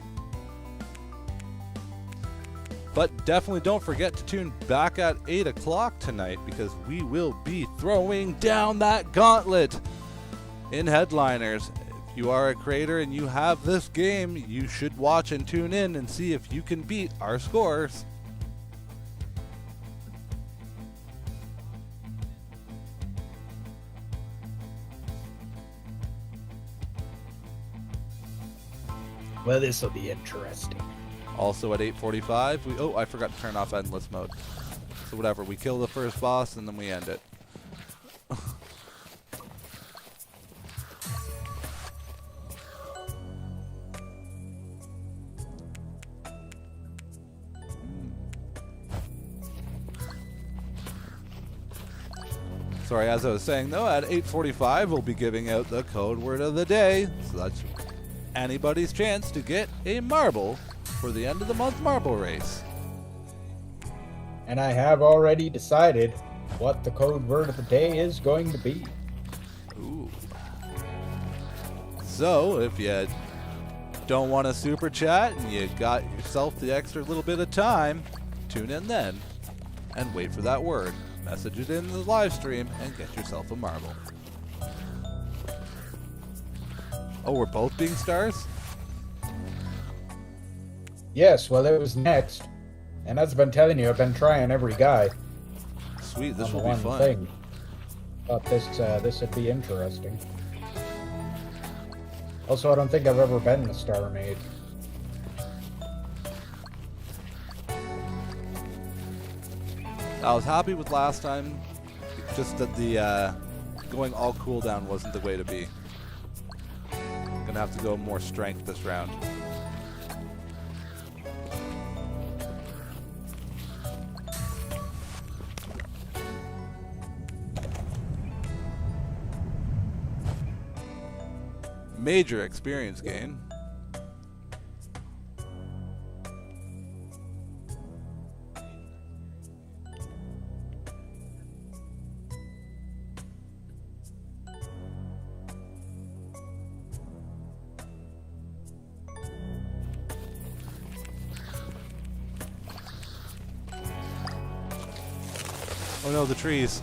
But definitely don't forget to tune back at 8 o'clock tonight, because we will be throwing down that gauntlet in Headliners. If you are a creator and you have this game, you should watch and tune in and see if you can beat our scores. Well, this will be interesting. Also at 8:45, I forgot to turn off endless mode. So whatever, we kill the first boss and then we end it. Sorry, as I was saying though, at 8:45 we'll be giving out the code word of the day. So that's anybody's chance to get a marble for the end of the month marble race. And I have already decided what the code word of the day is going to be. Ooh. So, if you don't want a super chat and you got yourself the extra little bit of time, tune in then and wait for that word. Message it in the live stream and get yourself a marble. Oh, we're both being stars? Yes, well, it was next. And as I've been telling you, I've been trying every guy. Sweet, this on will the be one fun. thing. Thought this would be interesting. Also, I don't think I've ever been the Star Maid. I was happy with last time, just that the going all cooldown wasn't the way to be. Gonna have to go more strength this round. Major experience gain. Oh no, the trees.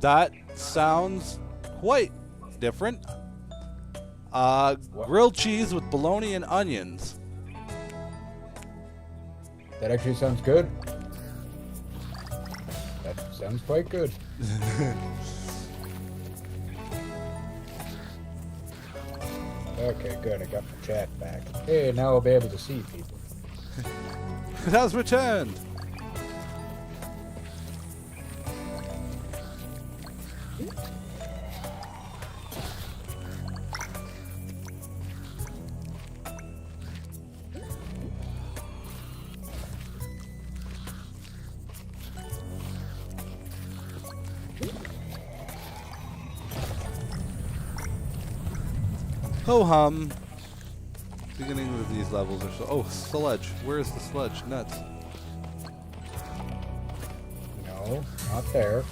That sounds quite different. Grilled cheese with bologna and onions. That actually sounds good. That sounds quite good. Okay, good. I got my chat back. Hey, now I'll be able to see people. It has returned. Ho hum. Beginning of these levels are so. Oh, sludge. Where is the sludge? Nuts. No, not there.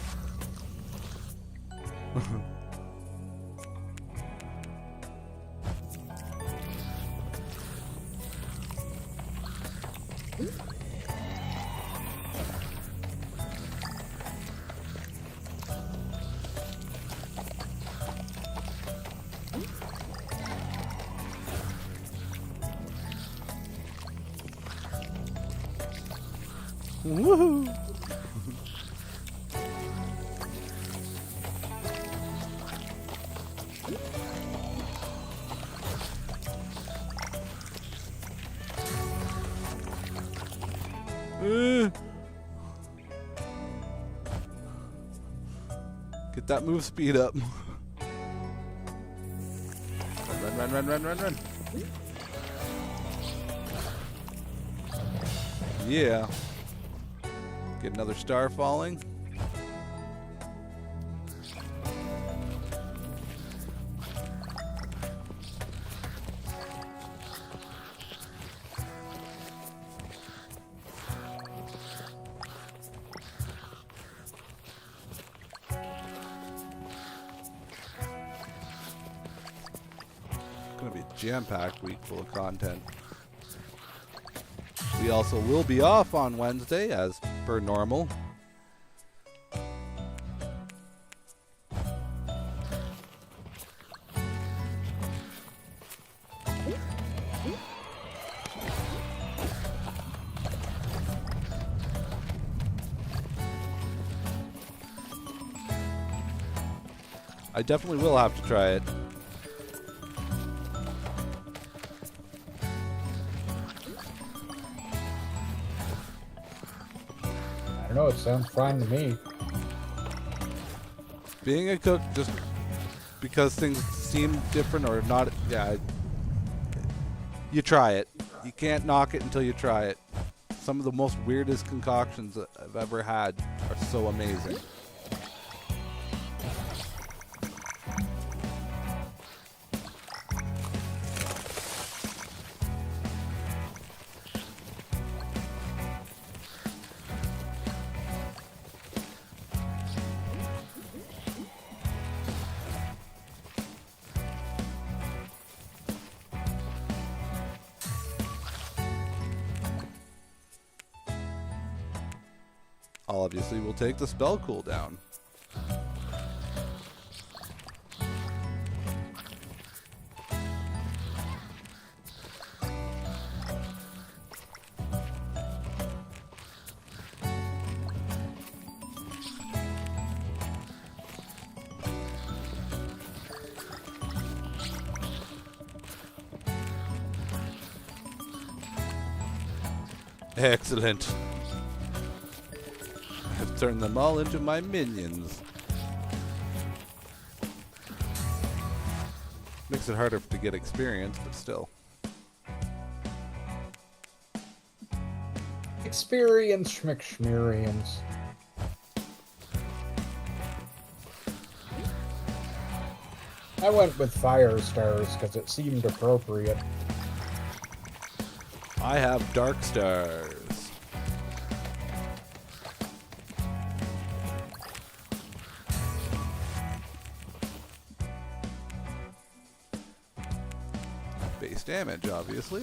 Woohoo! Get that move speed up. Run, run, run, run, run, run. Yeah. Get another star falling. Gonna be a jam-packed week full of content. We also will be off on Wednesday, as per normal. I definitely will have to try it. I don't know, it sounds fine to me. Being a cook, just because things seem different or not, yeah, you try it. You can't knock it until you try it. Some of the most weirdest concoctions that I've ever had are so amazing. Obviously, we'll take the spell cooldown. Excellent. I've turned them all into my minions. Makes it harder to get experience, but still. Experience schmickschmerians. I went with fire stars because it seemed appropriate. I have dark stars. Base damage, obviously.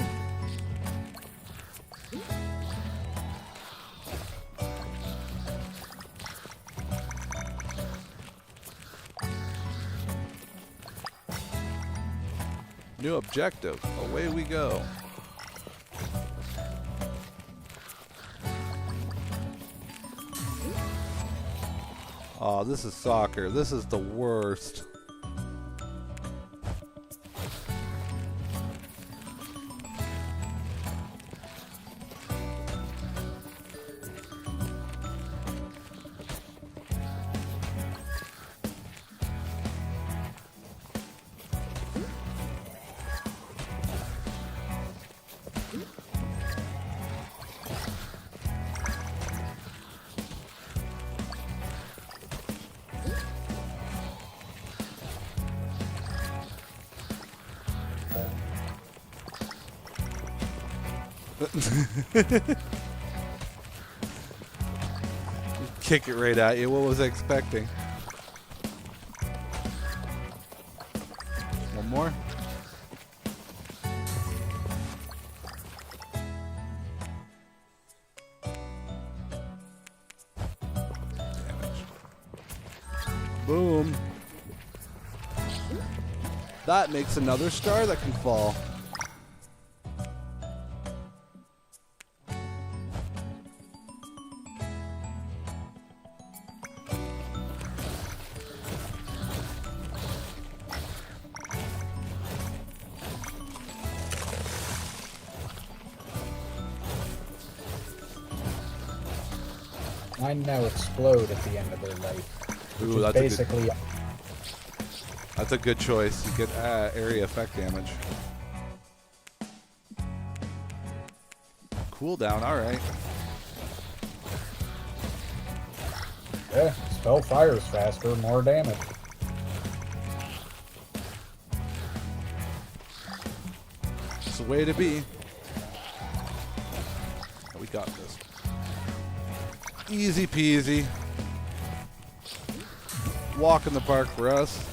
New objective. Away we go. Oh, this is soccer. This is the worst. Kick it right at you. What was I expecting? One more. Damage. Boom. That makes another star that can fall. Mine now explode at the end of their life. Ooh, Which is basically. That's a good choice. You get area effect damage. Cooldown, alright. Yeah, spell fires faster, more damage. It's the way to be. Oh, we got this. Easy peasy. Walk in the park for us.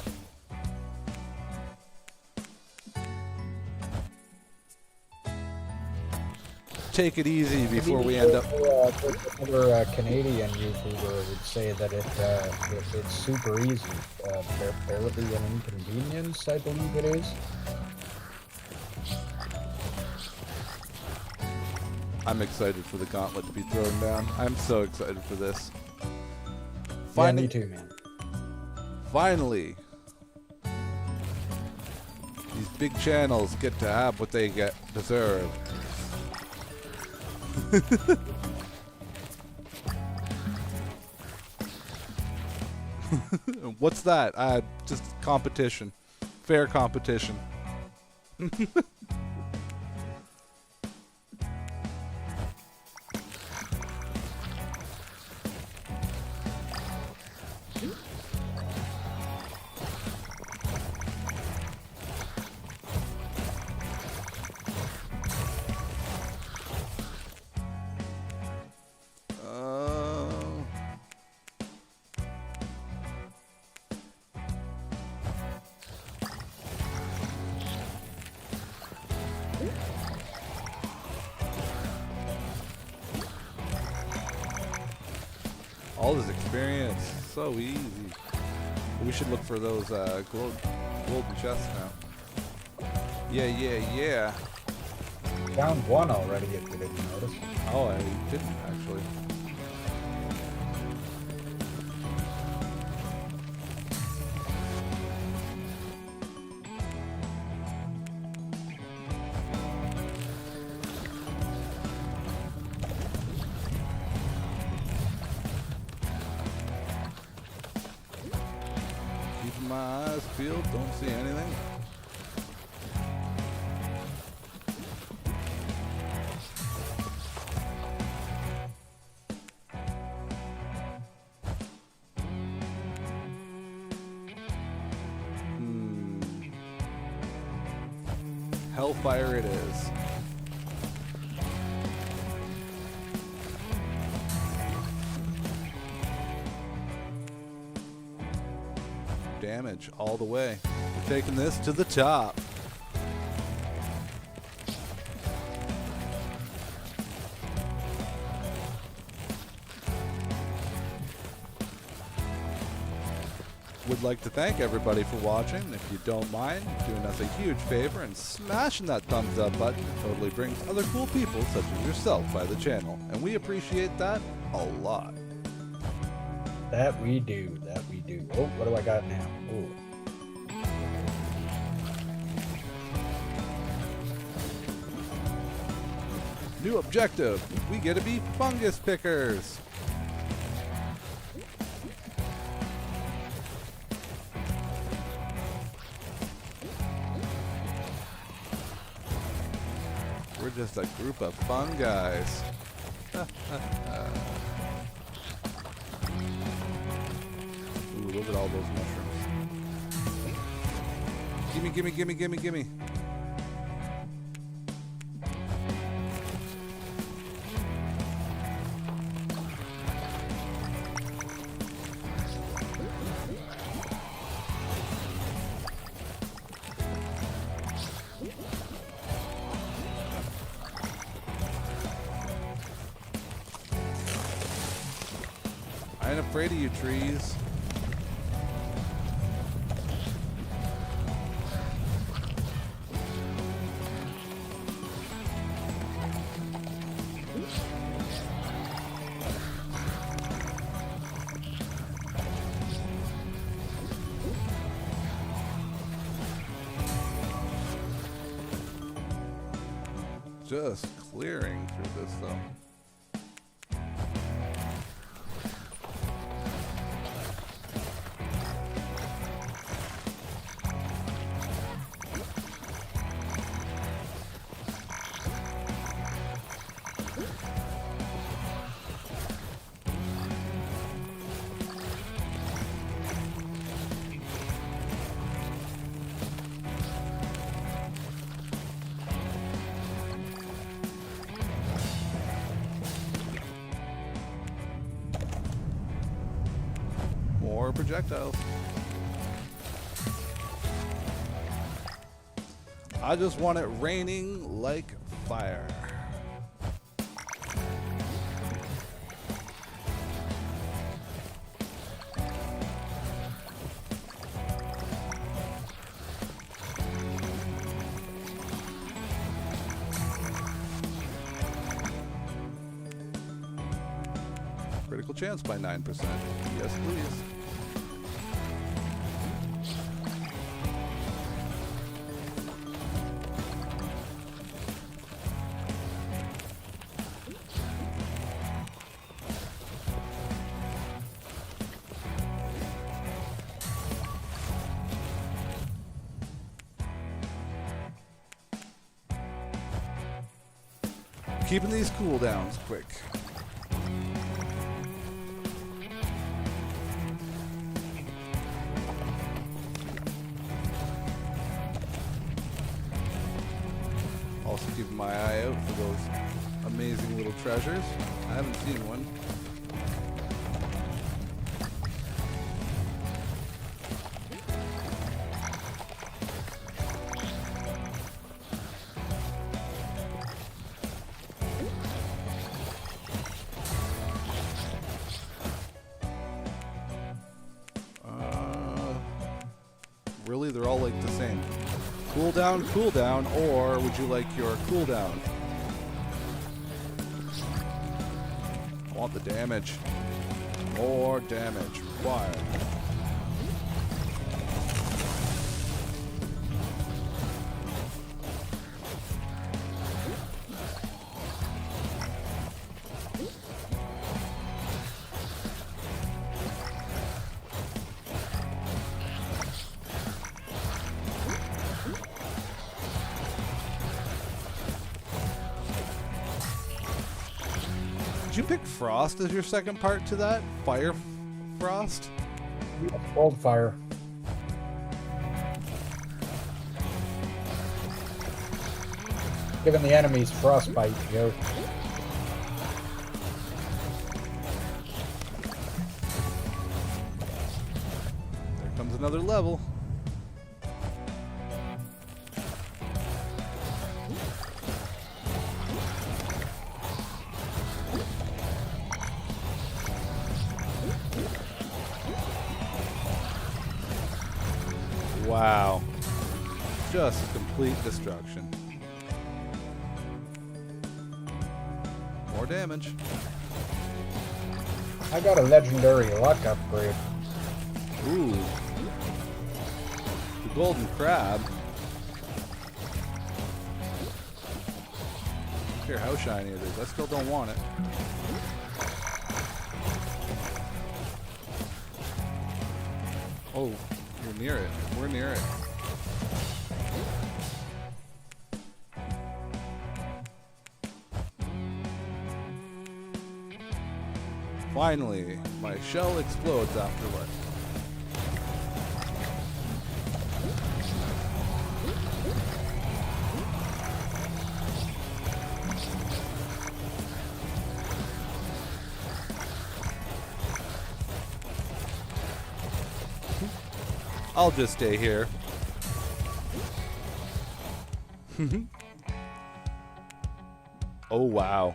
Take it easy before we end up. Another Canadian YouTuber would say that it's super easy. Barely an inconvenience, I believe it is. I'm excited for the gauntlet to be thrown down. I'm so excited for this. Yeah, me too, man. Finally, these big channels get to have what they deserve. What's that? Just competition. Fair competition. All this experience, so easy. We should look for those golden chests now. Yeah. Found one already, if you didn't notice. Oh, I didn't actually. Keeping my eyes peeled, don't see anything. Hellfire it is. Damage all the way. We're taking this to the top. Would like to thank everybody for watching. If you don't mind doing us a huge favor and smashing that thumbs up button, it totally brings other cool people such as yourself by the channel, and we appreciate that a lot. That we do. Oh, what do I got now? Ooh. New objective, we get to be fungus pickers. We're just a group of fun guys. Ooh, look at all those mushrooms. Gimme. I ain't afraid of you, trees. Just clearing through this though. More projectiles. I just want it raining like fire. Critical chance by 9%. Yes, please. Keeping these cooldowns quick. Also keeping my eye out for those amazing little treasures. I haven't seen one. Really, they're all like the same. Cooldown, cooldown, or would you like your cooldown? I want the damage. More damage required. Did you pick Frost as your second part to that? Fire Frost? Wildfire. Giving the enemies frostbite, yo. There comes another level. Wow. Just complete destruction. More damage. I got a legendary luck upgrade. Ooh. The golden crab. I don't care how shiny it is. I still don't want it. Oh, you're near it. We're near it. Finally, my shell explodes after what? I'll just stay here. Oh, wow.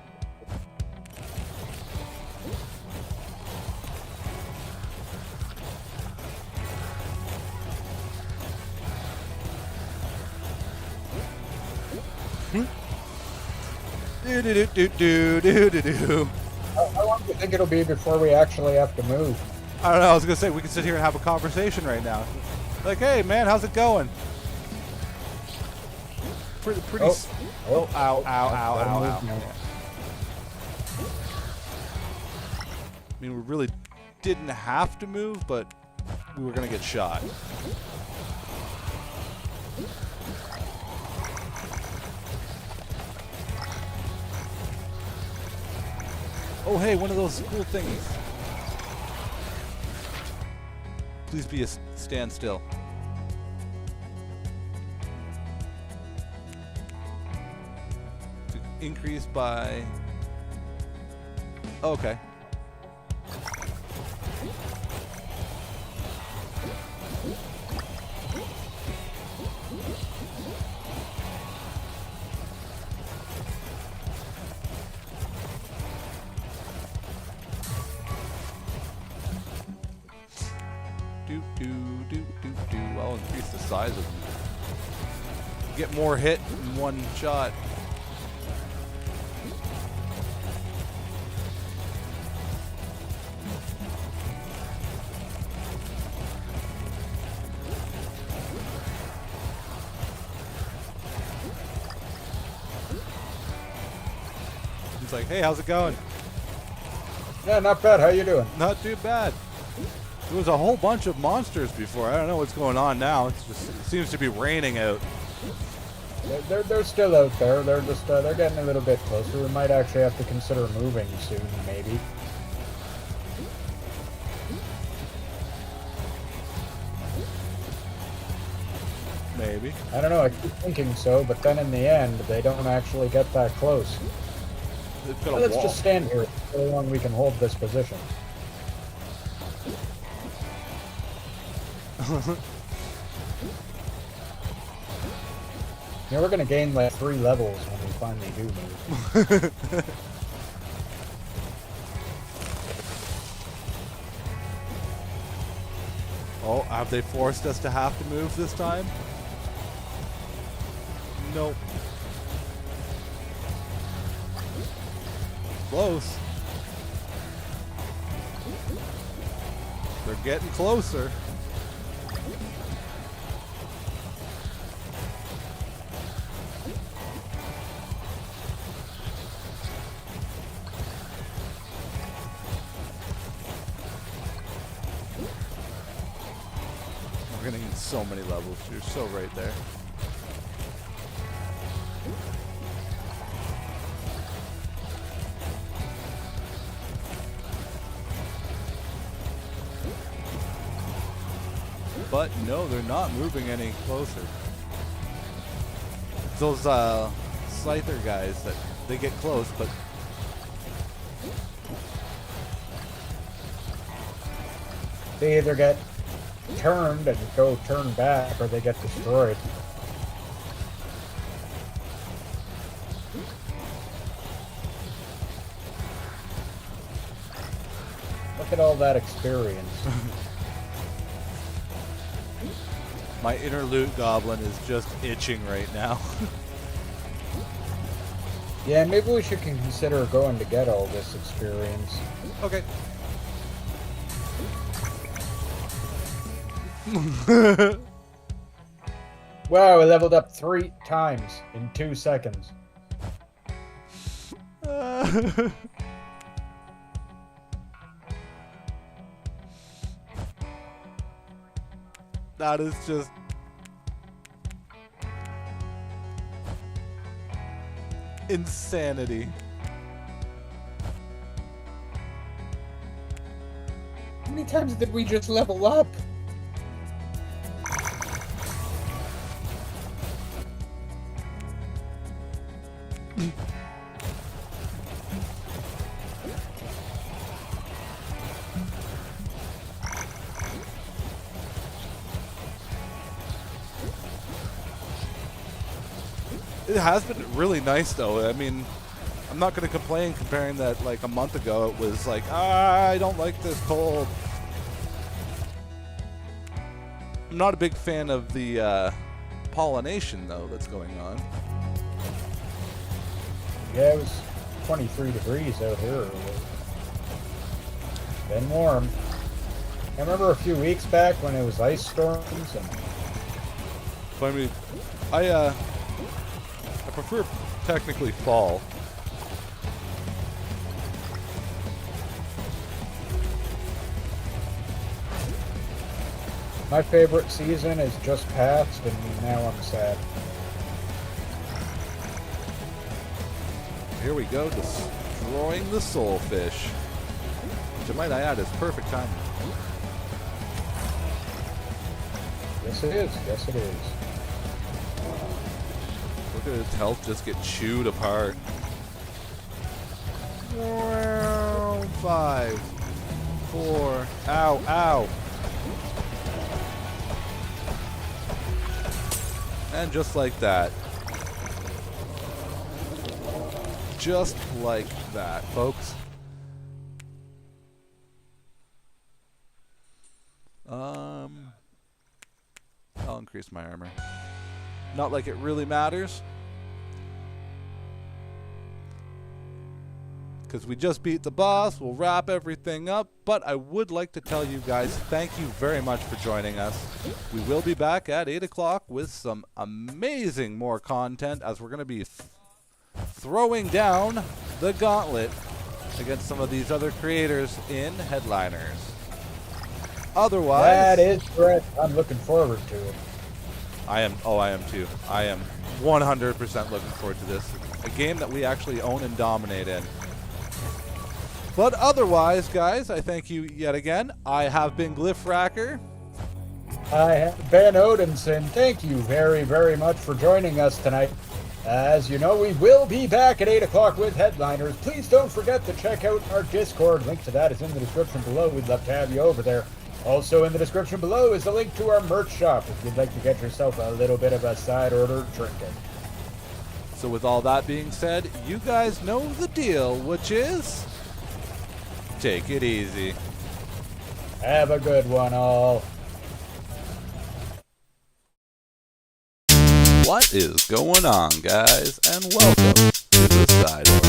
Do do do do do do do do. How long do you think it'll be before we actually have to move? I don't know. I was gonna say we can sit here and have a conversation right now. Like, hey man, how's it going? Pretty. Oh, ow, ow, ow, ow, ow. Yeah. I mean, we really didn't have to move, but we were gonna get shot. Oh, hey, one of those cool thingies. Please be a standstill. To increase by... Oh, okay. I'll increase the size of them. Get more hit in one shot. He's like, hey, how's it going? Yeah, not bad. How you doing? Not too bad. There was a whole bunch of monsters before. I don't know what's going on now. It seems to be raining out. They're still out there. They're just they're getting a little bit closer. We might actually have to consider moving soon, maybe. Maybe. I don't know. I keep thinking so, but then in the end, they don't actually get that close. They've got a Let's wall. just stand here so long we can hold this position. Yeah, we're gonna gain like 3 levels when we finally do move. Oh, have they forced us to have to move this time? Nope. Close. They're getting closer. We're gonna get so many levels. You're so right there. But no, they're not moving any closer. Those Scyther guys that they get close, but They either get turned and go turn back, or they get destroyed. Look at all that experience. my inner loot goblin is just itching right now. Yeah, maybe we should consider going to get all this experience. Okay. Wow, we leveled up 3 times in 2 seconds. That is just... insanity. How many times did we just level up? It has been really nice though. I mean, I'm not going to complain comparing that like a month ago. It was like, I don't like this cold. I'm not a big fan of the pollination though that's going on. Yeah, it was 23 degrees out here earlier. Been warm. I remember a few weeks back when it was ice storms and... I mean, I prefer technically fall. My favorite season is just past, and now I'm sad. Here we go, destroying the soulfish. Which, might I add, is perfect timing. Yes, it is. Yes, it is. Look at his health just get chewed apart. 5, 4, ow, ow. And just like that. Just like that, folks. I'll increase my armor. Not like it really matters. Because we just beat the boss, we'll wrap everything up, but I would like to tell you guys thank you very much for joining us. We will be back at 8 o'clock with some amazing more content as we're going to be throwing down the gauntlet against some of these other creators in Headliners. Otherwise... That is correct. I'm looking forward to it. I am too. I am 100% looking forward to this. A game that we actually own and dominate in. But otherwise, guys, I thank you yet again. I have been Glyphracker. I have been Odinson. Thank you very, very much for joining us tonight. As you know, we will be back at 8 o'clock with Headliners. Please don't forget to check out our Discord. Link to that is in the description below. We'd love to have you over there. Also in the description below is a link to our merch shop if you'd like to get yourself a little bit of a side order trinket. So with all that being said, you guys know the deal, which is... take it easy. Have a good one, all. What is going on, guys? And welcome to the Side Order.